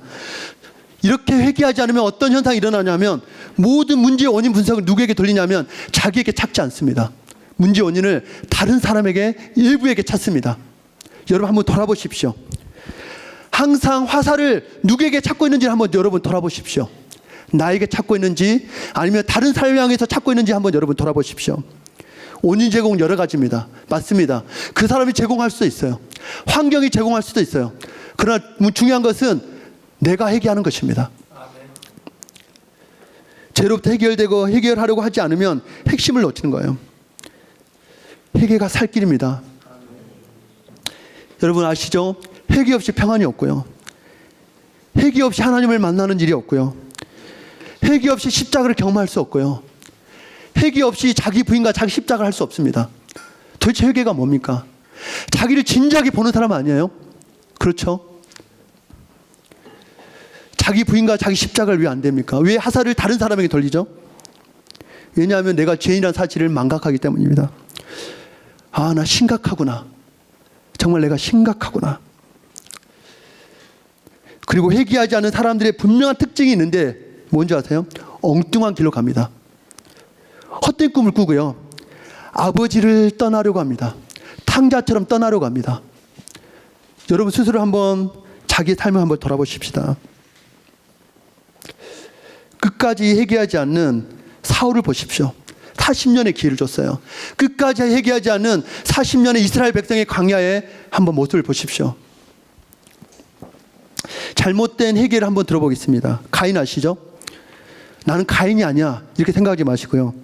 이렇게 회개하지 않으면 어떤 현상이 일어나냐면 모든 문제의 원인 분석을 누구에게 돌리냐면 자기에게 찾지 않습니다. 문제의 원인을 다른 사람에게, 일부에게 찾습니다. 여러분 한번 돌아보십시오. 항상 화살을 누구에게 찾고 있는지 한번 여러분 돌아보십시오. 나에게 찾고 있는지 아니면 다른 사람을 향해서 찾고 있는지 한번 여러분 돌아보십시오. 원인 제공은 여러 가지입니다. 맞습니다. 그 사람이 제공할 수도 있어요. 환경이 제공할 수도 있어요. 그러나 중요한 것은 내가 해결하는 것입니다. 죄로부터 해결되고 해결하려고 하지 않으면 핵심을 놓치는 거예요. 회개가 살 길입니다. 여러분 아시죠? 회개 없이 평안이 없고요. 회개 없이 하나님을 만나는 일이 없고요. 회개 없이 십자가를 경험할 수 없고요. 회개 없이 자기 부인과 자기 십자가를 할 수 없습니다. 도대체 회개가 뭡니까? 자기를 진지하게 보는 사람 아니에요? 그렇죠? 자기 부인과 자기 십자가를 왜 안 됩니까? 왜 화살을 다른 사람에게 돌리죠? 왜냐하면 내가 죄인이라는 사실을 망각하기 때문입니다. 아, 나 심각하구나. 정말 내가 심각하구나. 그리고 회개하지 않은 사람들의 분명한 특징이 있는데 뭔지 아세요? 엉뚱한 길로 갑니다. 헛된 꿈을 꾸고요. 아버지를 떠나려고 합니다. 탕자처럼 떠나려고 합니다. 여러분 스스로 한번 자기 삶을 한번 돌아보십시다. 끝까지 회개하지 않는 사울을 보십시오. 40년의 기회를 줬어요. 끝까지 회개하지 않는 40년의 이스라엘 백성의 광야에 한번 모습을 보십시오. 잘못된 회개를 한번 들어보겠습니다. 가인 아시죠? 나는 가인이 아니야 이렇게 생각하지 마시고요.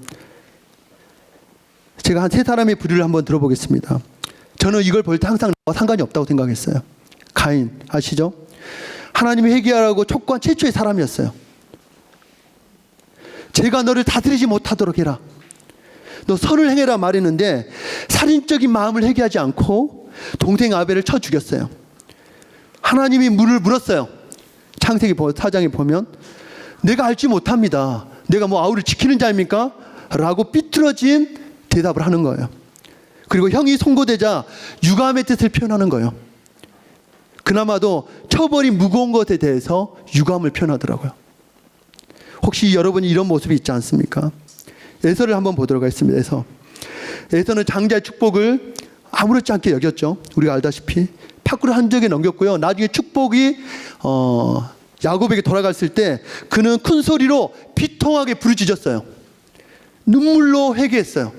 제가 한 세 사람의 부류를 한번 들어보겠습니다. 저는 이걸 볼 때 항상 상관이 없다고 생각했어요. 가인 아시죠? 하나님이 회개하라고 촉구한 최초의 사람이었어요. 제가 너를 다스리지 못하도록 해라. 너 선을 행해라 말했는데 살인적인 마음을 회개하지 않고 동생 아벨을 쳐 죽였어요. 하나님이 물었어요. 창세기 4장에 보면 내가 알지 못합니다. 내가 뭐 아우를 지키는 자입니까? 라고 삐뚤어진 대답을 하는 거예요. 그리고 형이 송고되자 유감의 뜻을 표현하는 거예요. 그나마도 처벌이 무거운 것에 대해서 유감을 표현하더라고요. 혹시 여러분이 이런 모습이 있지 않습니까? 에서를 한번 보도록 하겠습니다. 에서는 장자의 축복을 아무렇지 않게 여겼죠. 우리가 알다시피 파쿠를 한 적에 넘겼고요. 나중에 축복이 야곱에게 돌아갔을 때 그는 큰 소리로 비통하게 부르짖었어요. 눈물로 회개했어요.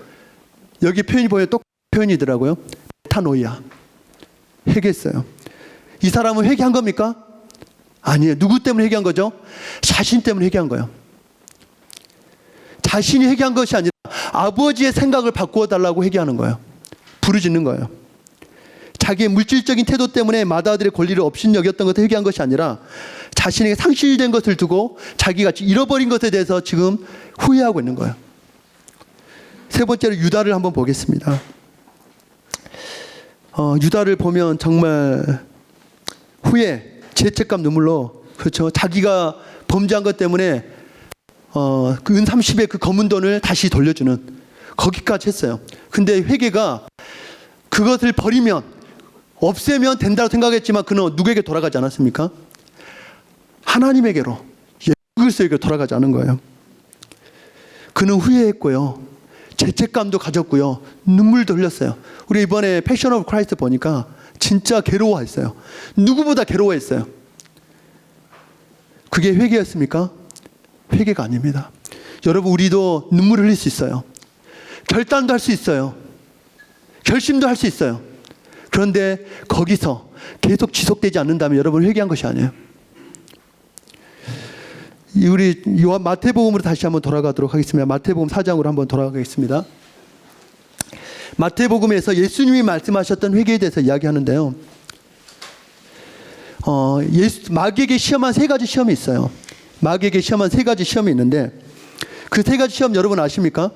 여기 표현이 보면 똑같은 표현이더라고요. 메타노이아. 회개했어요. 이 사람은 회개한 겁니까? 아니에요. 누구 때문에 회개한 거죠? 자신 때문에 회개한 거예요. 자신이 회개한 것이 아니라 아버지의 생각을 바꾸어 달라고 회개하는 거예요. 부르짖는 거예요. 자기의 물질적인 태도 때문에 맏아들의 권리를 업신여겼던 것에 회개한 것이 아니라 자신에게 상실된 것을 두고 자기가 잃어버린 것에 대해서 지금 후회하고 있는 거예요. 세 번째로 유다를 한번 보겠습니다. 유다를 보면 정말 후회, 죄책감 눈물로, 그렇죠. 자기가 범죄한 것 때문에 그 은 30의 그 검은 돈을 다시 돌려주는 거기까지 했어요. 근데 회개가 그것을 버리면 없애면 된다고 생각했지만 그는 누구에게 돌아가지 않았습니까? 하나님에게로, 예수 그리스도에게 돌아가지 않은 거예요. 그는 후회했고요. 죄책감도 가졌고요. 눈물도 흘렸어요. 우리 이번에 패션 오브 크라이스트 보니까 진짜 괴로워했어요. 누구보다 괴로워했어요. 그게 회개였습니까? 회개가 아닙니다. 여러분, 우리도 눈물을 흘릴 수 있어요. 결단도 할 수 있어요. 결심도 할 수 있어요. 그런데 거기서 계속 지속되지 않는다면 여러분 회개한 것이 아니에요. 우리 마태복음으로 다시 한번 돌아가도록 하겠습니다. 마태복음 4장으로 한번 돌아가겠습니다. 마태복음에서 예수님이 말씀하셨던 회개에 대해서 이야기하는데요. 마귀에게 시험한 3가지 시험이 있어요. 마귀에게 시험한 3가지 시험이 있는데 그 3가지 시험 여러분 아십니까?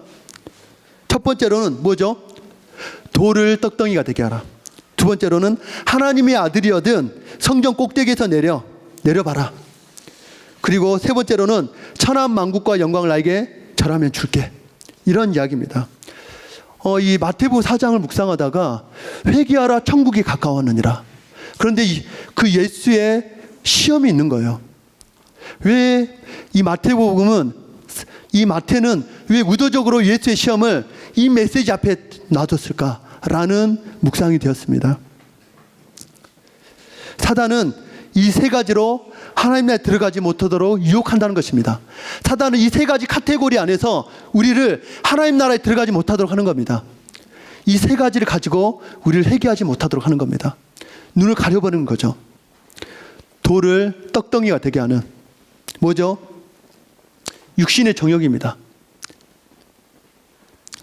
첫 번째로는 뭐죠? 돌을 떡덩이가 되게 하라. 두 번째로는 하나님의 아들이어든 성전 꼭대기에서 내려봐라. 그리고 세 번째로는 천한 만국과 영광을 나에게 절하면 줄게. 이런 이야기입니다. 이 마태복음 4장을 묵상하다가 회개하라 천국이 가까웠느니라. 그런데 그 예수의 시험이 있는 거예요. 왜 이 마태복음은 이 마태는 왜 의도적으로 예수의 시험을 이 메시지 앞에 놔뒀을까라는 묵상이 되었습니다. 사단은 이 3가지로 하나님 나라에 들어가지 못하도록 유혹한다는 것입니다. 사단은 이 3가지 카테고리 안에서 우리를 하나님 나라에 들어가지 못하도록 하는 겁니다. 이 3가지를 가지고 우리를 회개하지 못하도록 하는 겁니다. 눈을 가려버리는 거죠. 돌을 떡덩이가 되게 하는 뭐죠? 육신의 정욕입니다.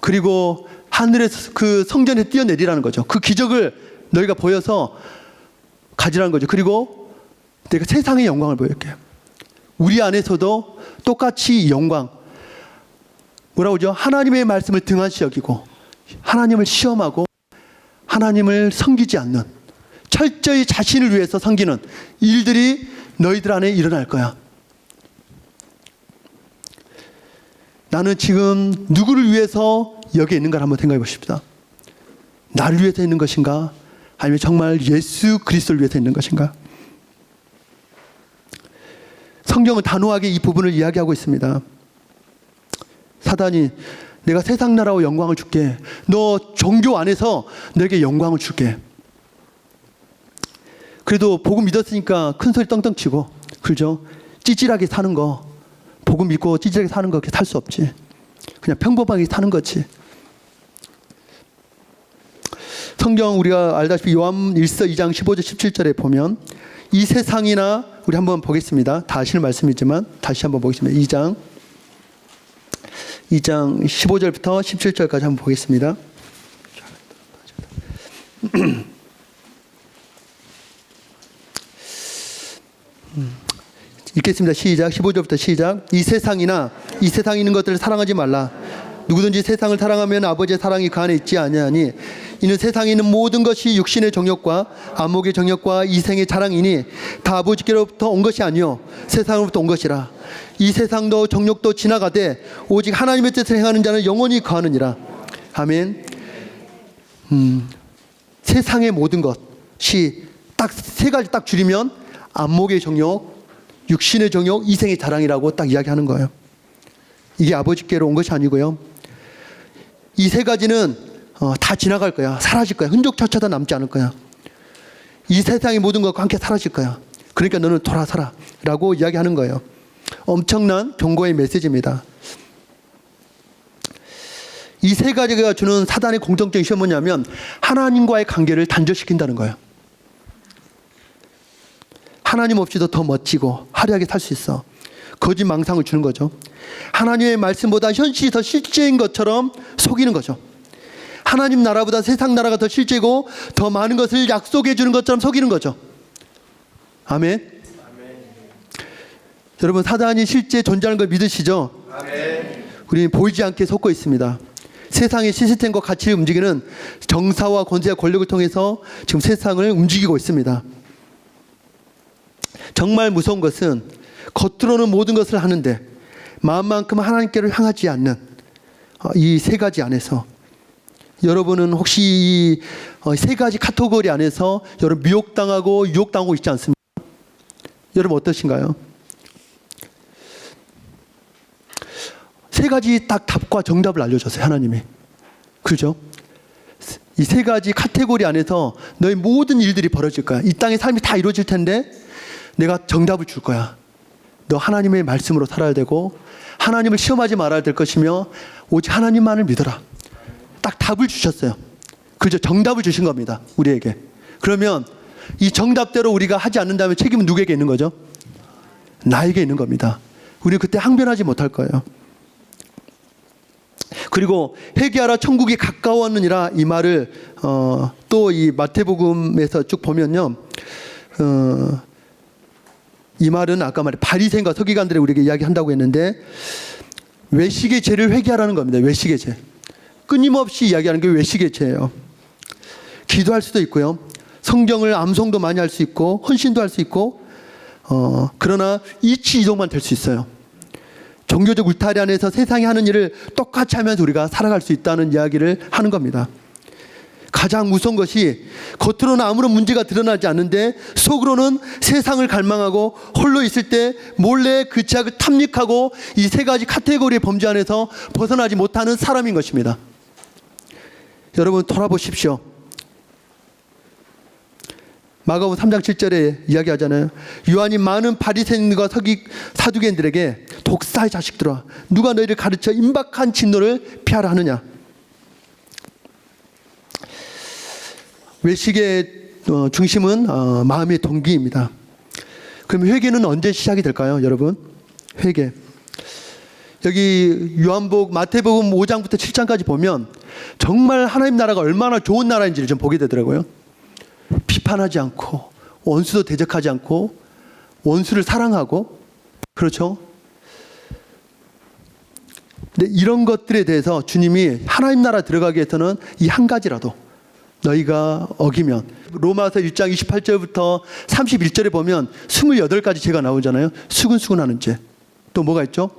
그리고 하늘에서 그 성전에 뛰어내리라는 거죠. 그 기적을 너희가 보여서 가지라는 거죠. 그리고 내가 세상의 영광을 보여줄게요. 우리 안에서도 똑같이 영광, 뭐라고 하죠? 하나님의 말씀을 등한시 여기고 하나님을 시험하고 하나님을 섬기지 않는, 철저히 자신을 위해서 섬기는 일들이 너희들 안에 일어날 거야. 나는 지금 누구를 위해서 여기에 있는가를 한번 생각해 보십시다. 나를 위해서 있는 것인가? 아니면 정말 예수 그리스도를 위해서 있는 것인가? 성경은 단호하게 이 부분을 이야기하고 있습니다. 사단이 내가 세상 나라와 영광을 줄게. 너 종교 안에서 너에게 영광을 줄게. 그래도 복음 믿었으니까 큰 소리 떵떵 치고, 그죠? 찌질하게 사는 거, 복음 믿고 찌질하게 사는 거 그렇게 살 수 없지. 그냥 평범하게 사는 거지. 성경 우리가 알다시피 요한일서 2장 15절 17절에 보면 이 세상이나, 우리 한번 보겠습니다. 다 아시는 말씀이지만 다시 한번 보겠습니다. 2장 15절부터 17절까지 한번 보겠습니다. 읽겠습니다. 시작. 15절부터 시작. 이 세상이나 이 세상에 있는 것들을 사랑하지 말라. 누구든지 세상을 사랑하면 아버지의 사랑이 그 안에 있지 아니하니 이는 세상에 있는 모든 것이 육신의 정욕과 안목의 정욕과 이생의 자랑이니 다 아버지께로부터 온 것이 아니요 세상으로부터 온 것이라. 이 세상도 정욕도 지나가되 오직 하나님의 뜻을 행하는 자는 영원히 거하느니라. 아멘. 세상의 모든 것이 딱 세 가지 딱 줄이면 안목의 정욕, 육신의 정욕, 이생의 자랑이라고 딱 이야기하는 거예요. 이게 아버지께로 온 것이 아니고요. 이 세 가지는 다 지나갈 거야. 사라질 거야. 흔적조차도 남지 않을 거야. 이 세상의 모든 것과 함께 사라질 거야. 그러니까 너는 돌아서라 라고 이야기하는 거예요. 엄청난 경고의 메시지입니다. 이 세 가지가 주는 사단의 공통적인 시험은 뭐냐면 하나님과의 관계를 단절시킨다는 거예요. 하나님 없이도 더 멋지고 화려하게 살 수 있어. 거짓 망상을 주는 거죠. 하나님의 말씀보다 현실이 더 실제인 것처럼 속이는 거죠. 하나님 나라보다 세상 나라가 더 실제고 더 많은 것을 약속해 주는 것처럼 속이는 거죠. 아멘. 여러분, 사단이 실제 존재하는 걸 믿으시죠? 아멘. 우리는 보이지 않게 속고 있습니다. 세상의 시스템과 가치를 움직이는 정사와 권세와 권력을 통해서 지금 세상을 움직이고 있습니다. 정말 무서운 것은 겉으로는 모든 것을 하는데 마음만큼 하나님께로 향하지 않는 이 세 가지 안에서 여러분은 혹시 이 세 가지 카테고리 안에서 여러분 미혹당하고 유혹당하고 있지 않습니까? 여러분 어떠신가요? 세 가지 딱 답과 정답을 알려줬어요, 하나님이. 그죠? 이 세 가지 카테고리 안에서 너의 모든 일들이 벌어질 거야. 이 땅의 삶이 다 이루어질 텐데 내가 정답을 줄 거야. 너 하나님의 말씀으로 살아야 되고 하나님을 시험하지 말아야 될 것이며 오직 하나님만을 믿어라. 딱 답을 주셨어요. 그죠? 정답을 주신 겁니다, 우리에게. 그러면 이 정답대로 우리가 하지 않는다면 책임은 누구에게 있는 거죠? 나에게 있는 겁니다. 우리는 그때 항변하지 못할 거예요. 그리고 회개하라 천국이 가까웠느니라 이 말을 또 이 마태복음에서 쭉 보면요, 이 말은 아까 말해 바리새인과 서기관들이 우리에게 이야기한다고 했는데 외식의 죄를 회개하라는 겁니다. 외식의 죄. 끊임없이 이야기하는 게 외식의 죄예요. 기도할 수도 있고요, 성경을 암송도 많이 할 수 있고 헌신도 할 수 있고 그러나 이치 이동만 될 수 있어요. 종교적 울타리 안에서 세상이 하는 일을 똑같이 하면서 우리가 살아갈 수 있다는 이야기를 하는 겁니다. 가장 무서운 것이 겉으로는 아무런 문제가 드러나지 않는데 속으로는 세상을 갈망하고 홀로 있을 때 몰래 그 죄악을 탐닉하고 이 세 가지 카테고리의 범죄 안에서 벗어나지 못하는 사람인 것입니다. 여러분 돌아보십시오. 마가복음 3장 7절에 이야기하잖아요. 요한이 많은 바리새인과 사두개인들에게 독사의 자식들아, 누가 너희를 가르쳐 임박한 진노를 피하라 하느냐. 외식의 중심은 마음의 동기입니다. 그럼 회개는 언제 시작이 될까요, 여러분? 회개. 여기 마태복음 5장부터 7장까지 보면 정말 하나님 나라가 얼마나 좋은 나라인지를 좀 보게 되더라고요. 비판하지 않고 원수도 대적하지 않고 원수를 사랑하고, 그렇죠? 근데 이런 것들에 대해서 주님이 하나님 나라 들어가기 위해서는 이 한 가지라도 너희가 어기면, 로마서 1장 28절부터 31절에 보면 28가지 죄가 나오잖아요. 수근수근하는 죄. 또 뭐가 있죠?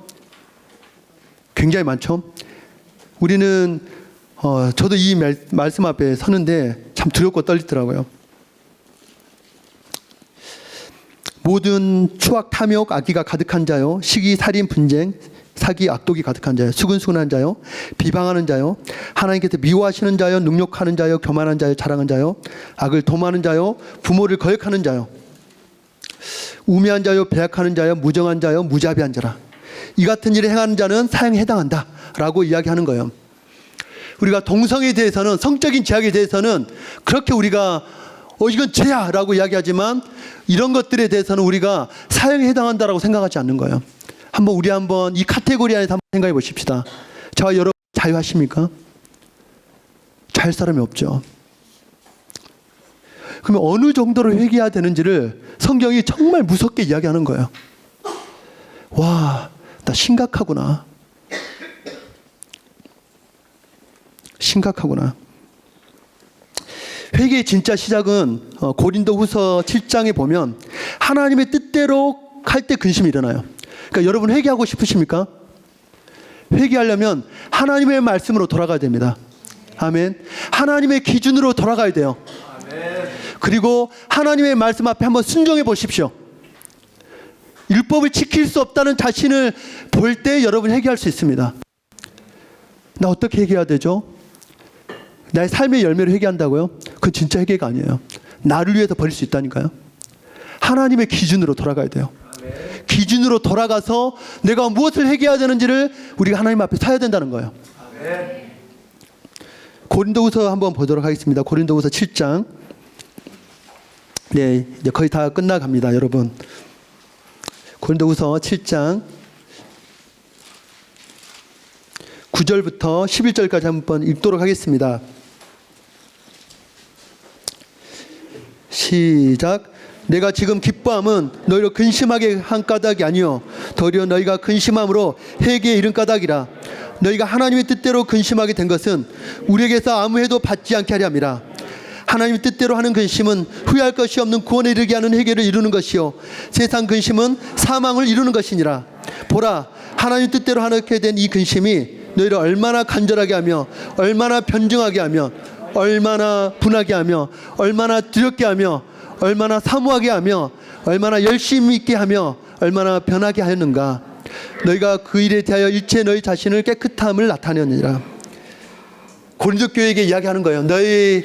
굉장히 많죠. 우리는 저도 이 말씀 앞에 서는데 참 두렵고 떨리더라고요. 모든 추악, 탐욕, 악의가 가득한 자요, 시기, 살인, 분쟁, 사기, 악독이 가득한 자요, 수근수근한 자요, 비방하는 자요, 하나님께서 미워하시는 자요, 능욕하는 자요, 교만한 자요, 자랑하는 자요, 악을 도모하는 자요, 부모를 거역하는 자요, 우매한 자요, 배약하는 자요, 무정한 자요, 무자비한 자라. 이 같은 일을 행하는 자는 사형에 해당한다 라고 이야기하는 거예요. 우리가 동성에 대해서는, 성적인 제약에 대해서는 그렇게 우리가 이건 죄야 라고 이야기하지만 이런 것들에 대해서는 우리가 사형에 해당한다라고 생각하지 않는 거예요. 우리 한번 이 카테고리 안에서 한번 생각해 보십시다. 저와 여러분 자유하십니까? 자유할 사람이 없죠. 그러면 어느 정도로 회개해야 되는지를 성경이 정말 무섭게 이야기하는 거예요. 와, 나 심각하구나. 심각하구나. 회개의 진짜 시작은 고린도후서 7장에 보면 하나님의 뜻대로 할 때 근심이 일어나요. 그러니까 여러분 회개하고 싶으십니까? 회개하려면 하나님의 말씀으로 돌아가야 됩니다. 아멘. 하나님의 기준으로 돌아가야 돼요. 그리고 하나님의 말씀 앞에 한번 순종해 보십시오. 율법을 지킬 수 없다는 자신을 볼 때 여러분 회개할 수 있습니다. 나 어떻게 회개해야 되죠? 나의 삶의 열매를 회개한다고요? 그건 진짜 회개가 아니에요. 나를 위해서 버릴 수 있다니까요. 하나님의 기준으로 돌아가야 돼요. 기준으로 돌아가서 내가 무엇을 회개해야 되는지를 우리가 하나님 앞에 서야 된다는 거예요. 고린도후서 한번 보도록 하겠습니다. 고린도후서 7장. 네, 이제 거의 다 끝나갑니다, 여러분. 고린도후서 7장 9절부터 11절까지 한번 읽도록 하겠습니다. 시작. 내가 지금 기뻐함은 너희로 근심하게 한 까닭이 아니요 도리어 너희가 근심함으로 회개에 이른 까닭이라. 너희가 하나님의 뜻대로 근심하게 된 것은 우리에게서 아무 해도 받지 않게 하려 함이라. 하나님의 뜻대로 하는 근심은 후회할 것이 없는 구원에 이르게 하는 회개를 이루는 것이요 세상 근심은 사망을 이루는 것이니라. 보라, 하나님 뜻대로 하게 된 이 근심이 너희를 얼마나 간절하게 하며 얼마나 변증하게 하며 얼마나 분하게 하며 얼마나 두렵게 하며 얼마나 사모하게 하며 얼마나 열심히 있게 하며 얼마나 변하게 하였는가. 너희가 그 일에 대하여 일체 너희 자신을 깨끗함을 나타내느니라. 고린도 교회에게 이야기하는 거예요. 너희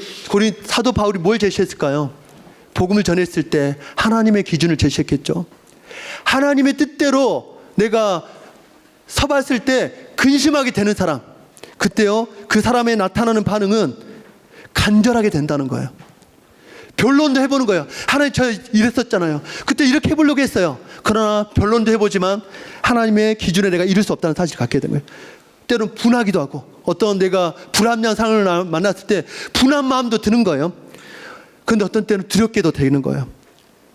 사도 바울이 뭘 제시했을까요? 복음을 전했을 때 하나님의 기준을 제시했겠죠. 하나님의 뜻대로 내가 서봤을 때 근심하게 되는 사람, 그때요 그 사람의 나타나는 반응은 간절하게 된다는 거예요. 변론도 해보는 거예요. 하나님 저 이랬었잖아요. 그때 이렇게 해보려고 했어요. 그러나 변론도 해보지만 하나님의 기준에 내가 이룰 수 없다는 사실을 갖게 된 거예요. 때로는 분하기도 하고 어떤 내가 불합리한 상황을 만났을 때 분한 마음도 드는 거예요. 그런데 어떤 때는 두렵게도 되는 거예요.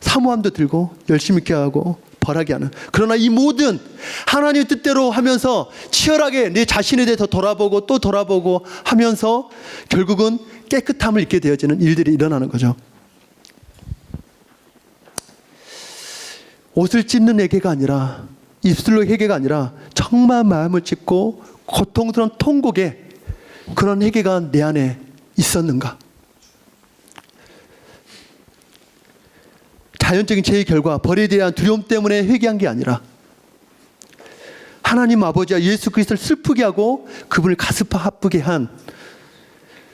사모함도 들고 열심히 있게 하고 벌하게 하는. 그러나 이 모든 하나님의 뜻대로 하면서 치열하게 내 자신에 대해서 돌아보고 또 돌아보고 하면서 결국은 깨끗함을 잊게 되어지는 일들이 일어나는 거죠. 옷을 찢는 회개가 아니라 입술로 회개가 아니라 정말 마음을 찢고 고통스러운 통곡에 그런 회개가 내 안에 있었는가. 자연적인 죄의 결과 벌에 대한 두려움 때문에 회개한 게 아니라 하나님 아버지와 예수 그리스도를 슬프게 하고 그분을 가슴 아프게 한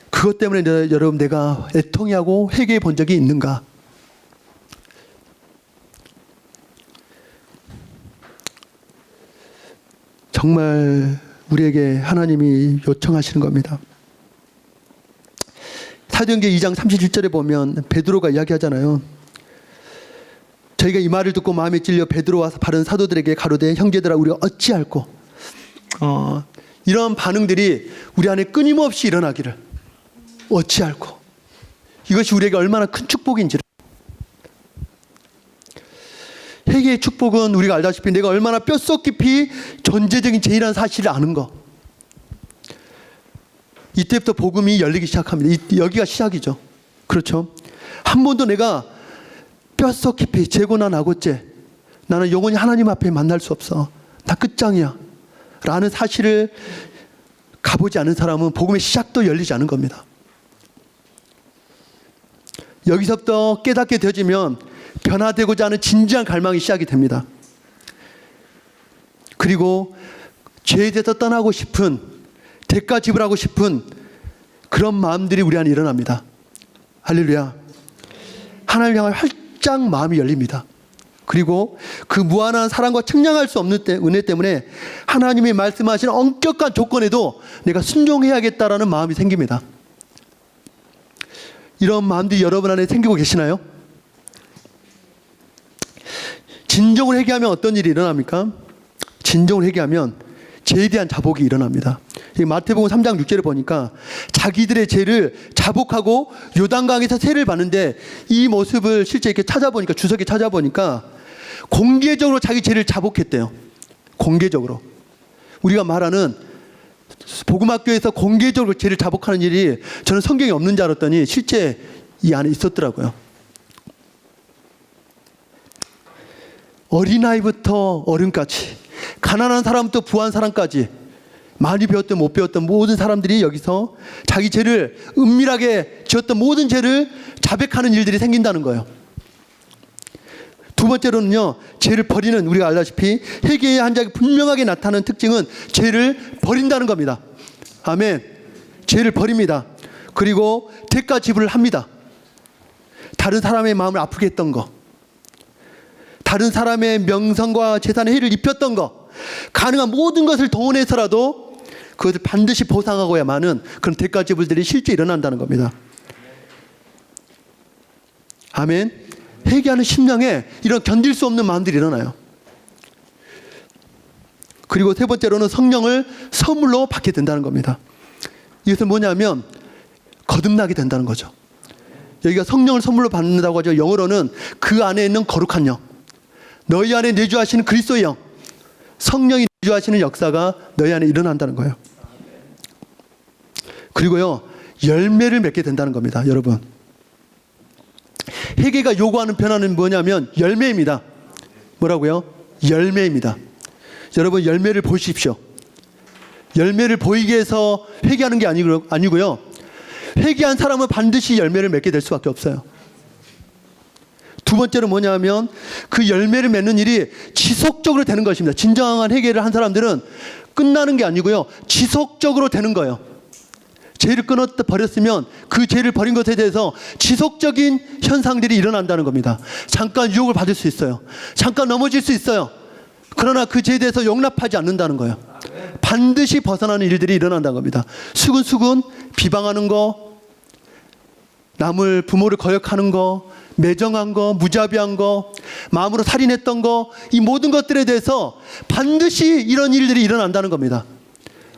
그것 때문에 여러분 내가 애통해하고 회개해 본 적이 있는가. 정말 우리에게 하나님이 요청하시는 겁니다. 사도행전 2장 37절에 보면 베드로가 이야기하잖아요. 저희가 이 말을 듣고 마음에 찔려 베드로와 바른 사도들에게 가로되 형제들아 우리가 어찌할꼬. 이런 반응들이 우리 안에 끊임없이 일어나기를. 어찌할꼬. 이것이 우리에게 얼마나 큰 축복인지를. 회개의 축복은 우리가 알다시피 내가 얼마나 뼛속 깊이 존재적인 죄인이라는 사실을 아는 것. 이때부터 복음이 열리기 시작합니다. 여기가 시작이죠. 그렇죠. 한 번도 내가 뼛속 깊이 죄고나 나고죄 나는 영원히 하나님 앞에 만날 수 없어. 나 끝장이야 라는 사실을 가보지 않은 사람은 복음의 시작도 열리지 않은 겁니다. 여기서부터 깨닫게 되어지면 변화되고자 하는 진지한 갈망이 시작이 됩니다. 그리고 죄에 대해서 떠나고 싶은 대가 지불하고 싶은 그런 마음들이 우리 안에 일어납니다. 할렐루야. 하나님을 향한 활짝 마음이 열립니다. 그리고 그 무한한 사랑과 측량할 수 없는 은혜 때문에 하나님이 말씀하신 엄격한 조건에도 내가 순종해야겠다라는 마음이 생깁니다. 이런 마음들이 여러분 안에 생기고 계시나요? 진정을 회개하면 어떤 일이 일어납니까? 진정을 회개하면 죄에 대한 자복이 일어납니다. 마태복음 3장 6절에 보니까 자기들의 죄를 자복하고 요단강에서 세를 받는데 이 모습을 실제 이렇게 찾아보니까 주석에 찾아보니까 공개적으로 자기 죄를 자복했대요. 공개적으로. 우리가 말하는 복음학교에서 공개적으로 죄를 자복하는 일이 저는 성경에 없는 줄 알았더니 실제 이 안에 있었더라고요. 어린아이부터 어른까지, 가난한 사람부터 부한 사람까지, 많이 배웠던 못 배웠던 모든 사람들이 여기서 자기 죄를, 은밀하게 지었던 모든 죄를 자백하는 일들이 생긴다는 거예요. 두 번째로는요, 죄를 버리는, 우리가 알다시피 회개의 한 장이 분명하게 나타나는 특징은 죄를 버린다는 겁니다. 아멘. 죄를 버립니다. 그리고 대가 지불을 합니다. 다른 사람의 마음을 아프게 했던 거, 다른 사람의 명성과 재산에 해를 입혔던 거, 가능한 모든 것을 동원해서라도 그것을 반드시 보상하고야만은 그런 대가 지불들이 실제 일어난다는 겁니다. 아멘. 회개하는 심령에 이런 견딜 수 없는 마음들이 일어나요. 그리고 세 번째로는 성령을 선물로 받게 된다는 겁니다. 이것은 뭐냐면 거듭나게 된다는 거죠. 여기가 성령을 선물로 받는다고 하죠. 영어로는 그 안에 있는 거룩한 영, 너희 안에 내주하시는 그리스도의 영, 성령이 내주하시는 역사가 너희 안에 일어난다는 거예요. 그리고요, 열매를 맺게 된다는 겁니다. 여러분, 회개가 요구하는 변화는 뭐냐면 열매입니다. 뭐라고요? 열매입니다. 여러분, 열매를 보십시오. 열매를 보이게 해서 회개하는 게 아니고요, 회개한 사람은 반드시 열매를 맺게 될 수밖에 없어요. 두 번째는 뭐냐면 그 열매를 맺는 일이 지속적으로 되는 것입니다. 진정한 회개를 한 사람들은 끝나는 게 아니고요, 지속적으로 되는 거예요. 죄를 버렸으면 그 죄를 버린 것에 대해서 지속적인 현상들이 일어난다는 겁니다. 잠깐 유혹을 받을 수 있어요. 잠깐 넘어질 수 있어요. 그러나 그 죄에 대해서 용납하지 않는다는 거예요. 반드시 벗어나는 일들이 일어난다는 겁니다. 수근수근 비방하는 거, 남을, 부모를 거역하는 거, 매정한 거, 무자비한 거, 마음으로 살인했던 거, 이 모든 것들에 대해서 반드시 이런 일들이 일어난다는 겁니다.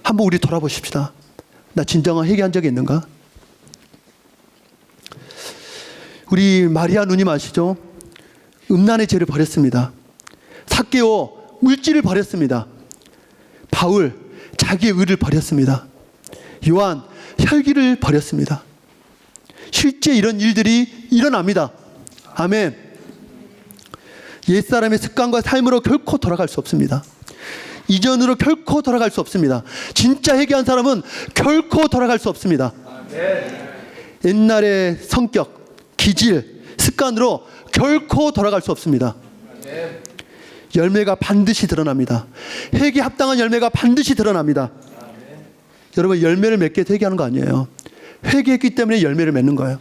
한번 우리 돌아보십시다. 나 진정한 회개한 적이 있는가? 우리 마리아 누님 아시죠? 음란의 죄를 버렸습니다. 삭개오 물질을 버렸습니다. 바울 자기의 의를 버렸습니다. 요한 혈기를 버렸습니다. 실제 이런 일들이 일어납니다. 아멘. 옛사람의 습관과 삶으로 결코 돌아갈 수 없습니다. 이전으로 결코 돌아갈 수 없습니다. 진짜 회개한 사람은 결코 돌아갈 수 없습니다. 옛날의 성격, 기질, 습관으로 결코 돌아갈 수 없습니다. 열매가 반드시 드러납니다. 회개에 합당한 열매가 반드시 드러납니다. 여러분, 열매를 맺게 해서 회개하는 거 아니에요. 회개했기 때문에 열매를 맺는 거예요.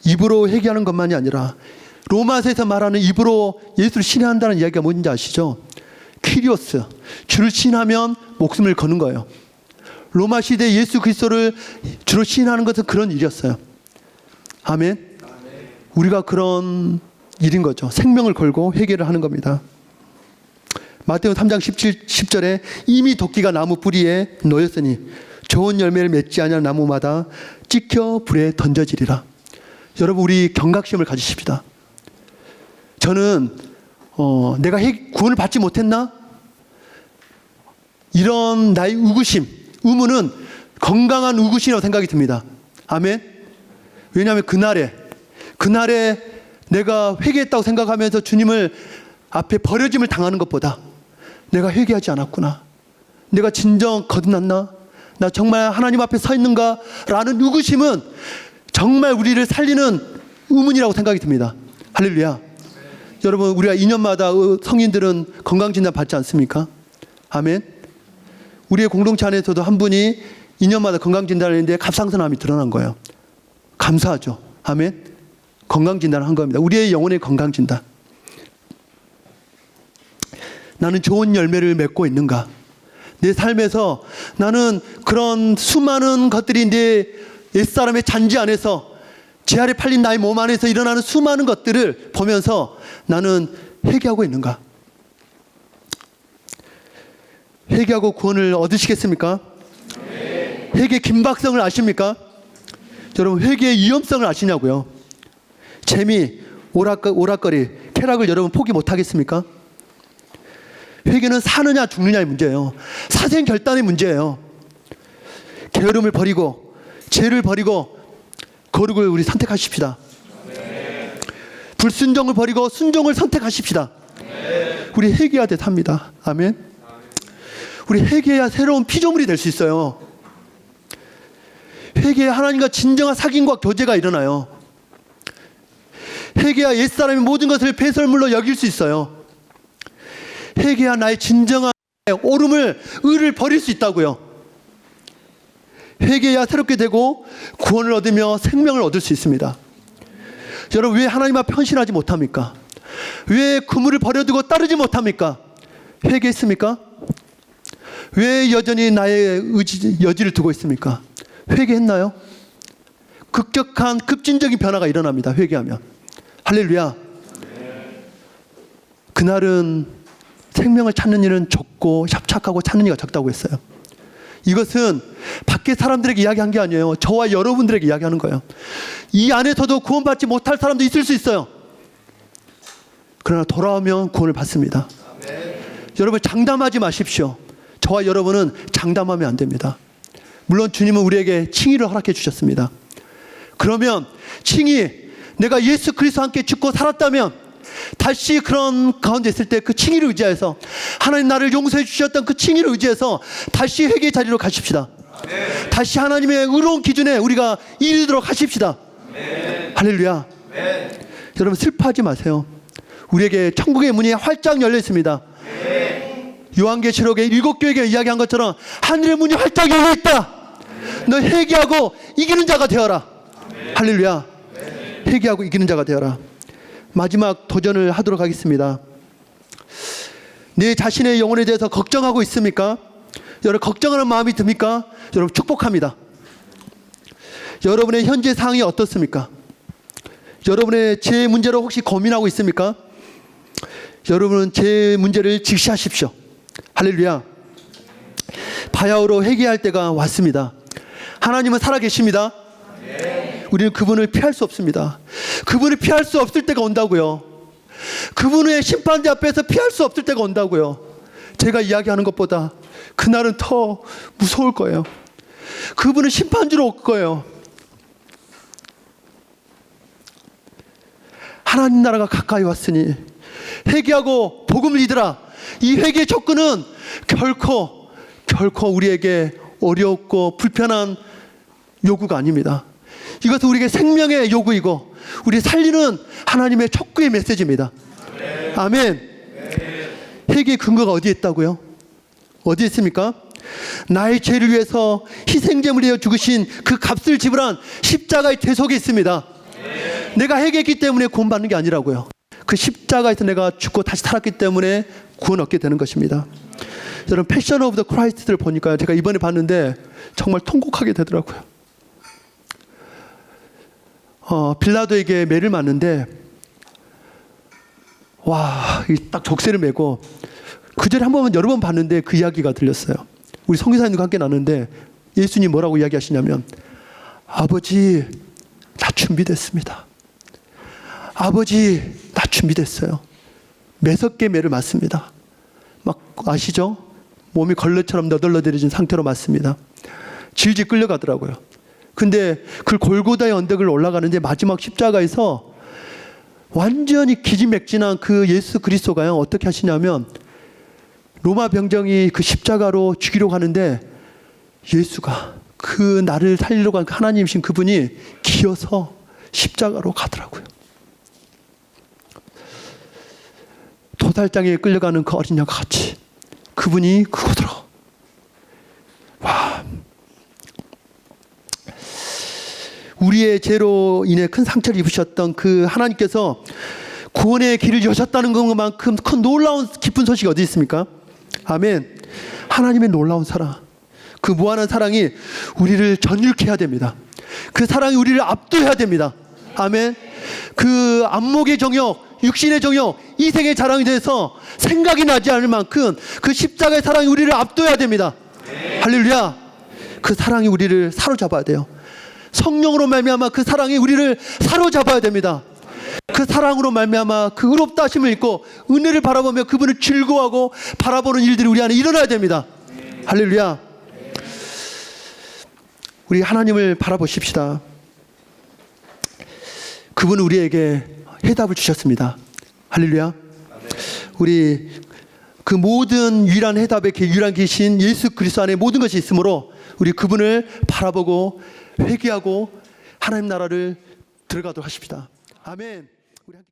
입으로 회개하는 것만이 아니라 로마서에서 말하는 입으로 예수를 신뢰한다는 이야기가 뭔지 아시죠? 키리오스, 주를 신하면 목숨을 거는 거예요. 로마 시대 예수 그리스도를 주로 신하는 것은 그런 일이었어요. 아멘. 우리가 그런 일인 거죠. 생명을 걸고 회개를 하는 겁니다. 마태복음 3장 10절에 이미 도끼가 나무 뿌리에 놓였으니 좋은 열매를 맺지 아니한 나무마다 찍혀 불에 던져지리라. 여러분, 우리 경각심을 가지십시다. 저는 내가 구원을 받지 못했나? 이런 나의 의구심, 의문은 건강한 의구심이라고 생각이 듭니다. 아멘. 왜냐하면 그날에 내가 회개했다고 생각하면서 주님을 앞에 버려짐을 당하는 것보다 내가 회개하지 않았구나, 내가 진정 거듭났나, 나 정말 하나님 앞에 서 있는가 라는 의구심은 정말 우리를 살리는 의문이라고 생각이 듭니다. 할렐루야. 여러분, 우리가 2년마다 성인들은 건강진단 받지 않습니까? 아멘. 우리의 공동체 안에서도 한 분이 2년마다 건강진단을 했는데 갑상선암이 드러난 거예요. 감사하죠. 아멘. 건강진단을 한 겁니다. 우리의 영혼의 건강진단. 나는 좋은 열매를 맺고 있는가? 내 삶에서 나는 그런 수많은 것들이 내 옛사람의 잔지 안에서, 제 아래 팔린 나의 몸 안에서 일어나는 수많은 것들을 보면서 나는 회개하고 있는가? 회개하고 구원을 얻으시겠습니까? 네. 회개의 긴박성을 아십니까? 여러분, 회개의 위험성을 아시냐고요? 재미, 오락거리, 쾌락을 여러분 포기 못하겠습니까? 회개는 사느냐 죽느냐의 문제예요. 사생결단의 문제예요. 게으름을 버리고 죄를 버리고 거룩을 우리 선택하십시다. 불순종을 버리고 순종을 선택하십시다. 우리 회개해야 돼 삽니다. 아멘. 우리 회개해야 새로운 피조물이 될 수 있어요. 회개해야 하나님과 진정한 사귐과 교제가 일어나요. 회개해야 옛사람이 모든 것을 배설물로 여길 수 있어요. 회개해야 나의 진정한 옳음을 의를 버릴 수 있다고요. 회개해야 새롭게 되고 구원을 얻으며 생명을 얻을 수 있습니다. 여러분, 왜 하나님 앞에 헌신하지 못합니까? 왜 그물을 버려두고 따르지 못합니까? 회개했습니까? 왜 여전히 나의 여지를 두고 있습니까? 회개했나요? 급격한 급진적인 변화가 일어납니다. 회개하면. 할렐루야. 그날은 생명을 찾는 이는 적고 협착하고 찾는 이가 적다고 했어요. 이것은 밖에 사람들에게 이야기한 게 아니에요. 저와 여러분들에게 이야기하는 거예요. 이 안에서도 구원받지 못할 사람도 있을 수 있어요. 그러나 돌아오면 구원을 받습니다. 여러분, 장담하지 마십시오. 저와 여러분은 장담하면 안 됩니다. 물론 주님은 우리에게 칭의를 허락해 주셨습니다. 그러면 칭의, 내가 예수 그리스도와 함께 죽고 살았다면 다시 그런 가운데 있을 때 그 칭의를 의지해서, 하나님 나를 용서해 주셨던 그 칭의를 의지해서 다시 회개의 자리로 가십시다. 다시 하나님의 의로운 기준에 우리가 이르도록 하십시다. 할렐루야. 여러분, 슬퍼하지 마세요. 우리에게 천국의 문이 활짝 열려 있습니다. 요한계시록의 7교회에 이야기한 것처럼 하늘의 문이 활짝 열려 있다. 너 회개하고 이기는 자가 되어라. 할렐루야. 회개하고 이기는 자가 되어라. 마지막 도전을 하도록 하겠습니다. 내 자신의 영혼에 대해서 걱정하고 있습니까? 여러분, 걱정하는 마음이 듭니까? 여러분, 축복합니다. 여러분의 현재 상황이 어떻습니까? 여러분의 제 문제로 혹시 고민하고 있습니까? 여러분은 제 문제를 직시하십시오. 할렐루야. 바야흐로 회개할 때가 왔습니다. 하나님은 살아계십니다. 우리는 그분을 피할 수 없습니다. 그분을 피할 수 없을 때가 온다고요. 그분의 심판대 앞에서 피할 수 없을 때가 온다고요. 제가 이야기하는 것보다 그날은 더 무서울 거예요. 그분은 심판주로 올 거예요. 하나님 나라가 가까이 왔으니 회개하고 복음을 믿으라. 이 회개의 접근은 결코 우리에게 어렵고 불편한 요구가 아닙니다. 이것은 우리에게 생명의 요구이고 우리 살리는 하나님의 촉구의 메시지입니다. 아멘. 회개의 근거가 어디에 있다고요? 어디에 있습니까? 나의 죄를 위해서 희생제물을 되어 죽으신 그 값을 지불한 십자가의 대속에 있습니다. 내가 회개했기 때문에 구원받는 게 아니라고요. 그 십자가에서 내가 죽고 다시 살았기 때문에 구원 얻게 되는 것입니다. 여러분, 패션 오브 더 크라이스트를 보니까 제가 이번에 봤는데 정말 통곡하게 되더라고요. 빌라도에게 매를 맞는데 와, 딱 족쇄를 매고 그 전에 한 번만 여러 번 봤는데 그 이야기가 들렸어요. 우리 선교사님과 함께 나누는데 예수님 뭐라고 이야기하시냐면, 아버지 나 준비됐습니다. 아버지 나 준비됐어요. 매섭게 매를 맞습니다. 막 아시죠? 몸이 걸레처럼 너덜너덜해진 상태로 맞습니다. 질질 끌려가더라고요. 근데 그 골고다의 언덕을 올라가는데 마지막 십자가에서 완전히 기진맥진한 그 예수 그리스도가요, 어떻게 하시냐면 로마 병정이 그 십자가로 죽이려고 하는데 예수가 그 나를 살리려고 한 하나님이신 그분이 기어서 십자가로 가더라고요. 도살장에 끌려가는 그 어린 양과 같이 그분이 그곳으로. 와, 우리의 죄로 인해 큰 상처를 입으셨던 그 하나님께서 구원의 길을 여셨다는 것만큼 큰 놀라운 기쁜 소식이 어디 있습니까? 아멘. 하나님의 놀라운 사랑, 그 무한한 사랑이 우리를 전율케 해야 됩니다. 그 사랑이 우리를 압도해야 됩니다. 아멘. 그 안목의 정욕, 육신의 정욕, 이생의 자랑이 돼서 생각이 나지 않을 만큼 그 십자가의 사랑이 우리를 압도해야 됩니다. 할렐루야. 그 사랑이 우리를 사로잡아야 돼요. 성령으로 말미암아 그 사랑이 우리를 사로잡아야 됩니다. 그 사랑으로 말미암아 그 의롭다 하심을 입고 은혜를 바라보며 그분을 즐거워하고 바라보는 일들이 우리 안에 일어나야 됩니다. 할렐루야. 우리 하나님을 바라보십시다. 그분은 우리에게 해답을 주셨습니다. 할렐루야. 우리 그 모든 유일한 해답의 유일한 계신 예수 그리스도 안에 모든 것이 있으므로 우리 그분을 바라보고 회개하고 하나님 나라를 들어가도록 하십시다. 아멘.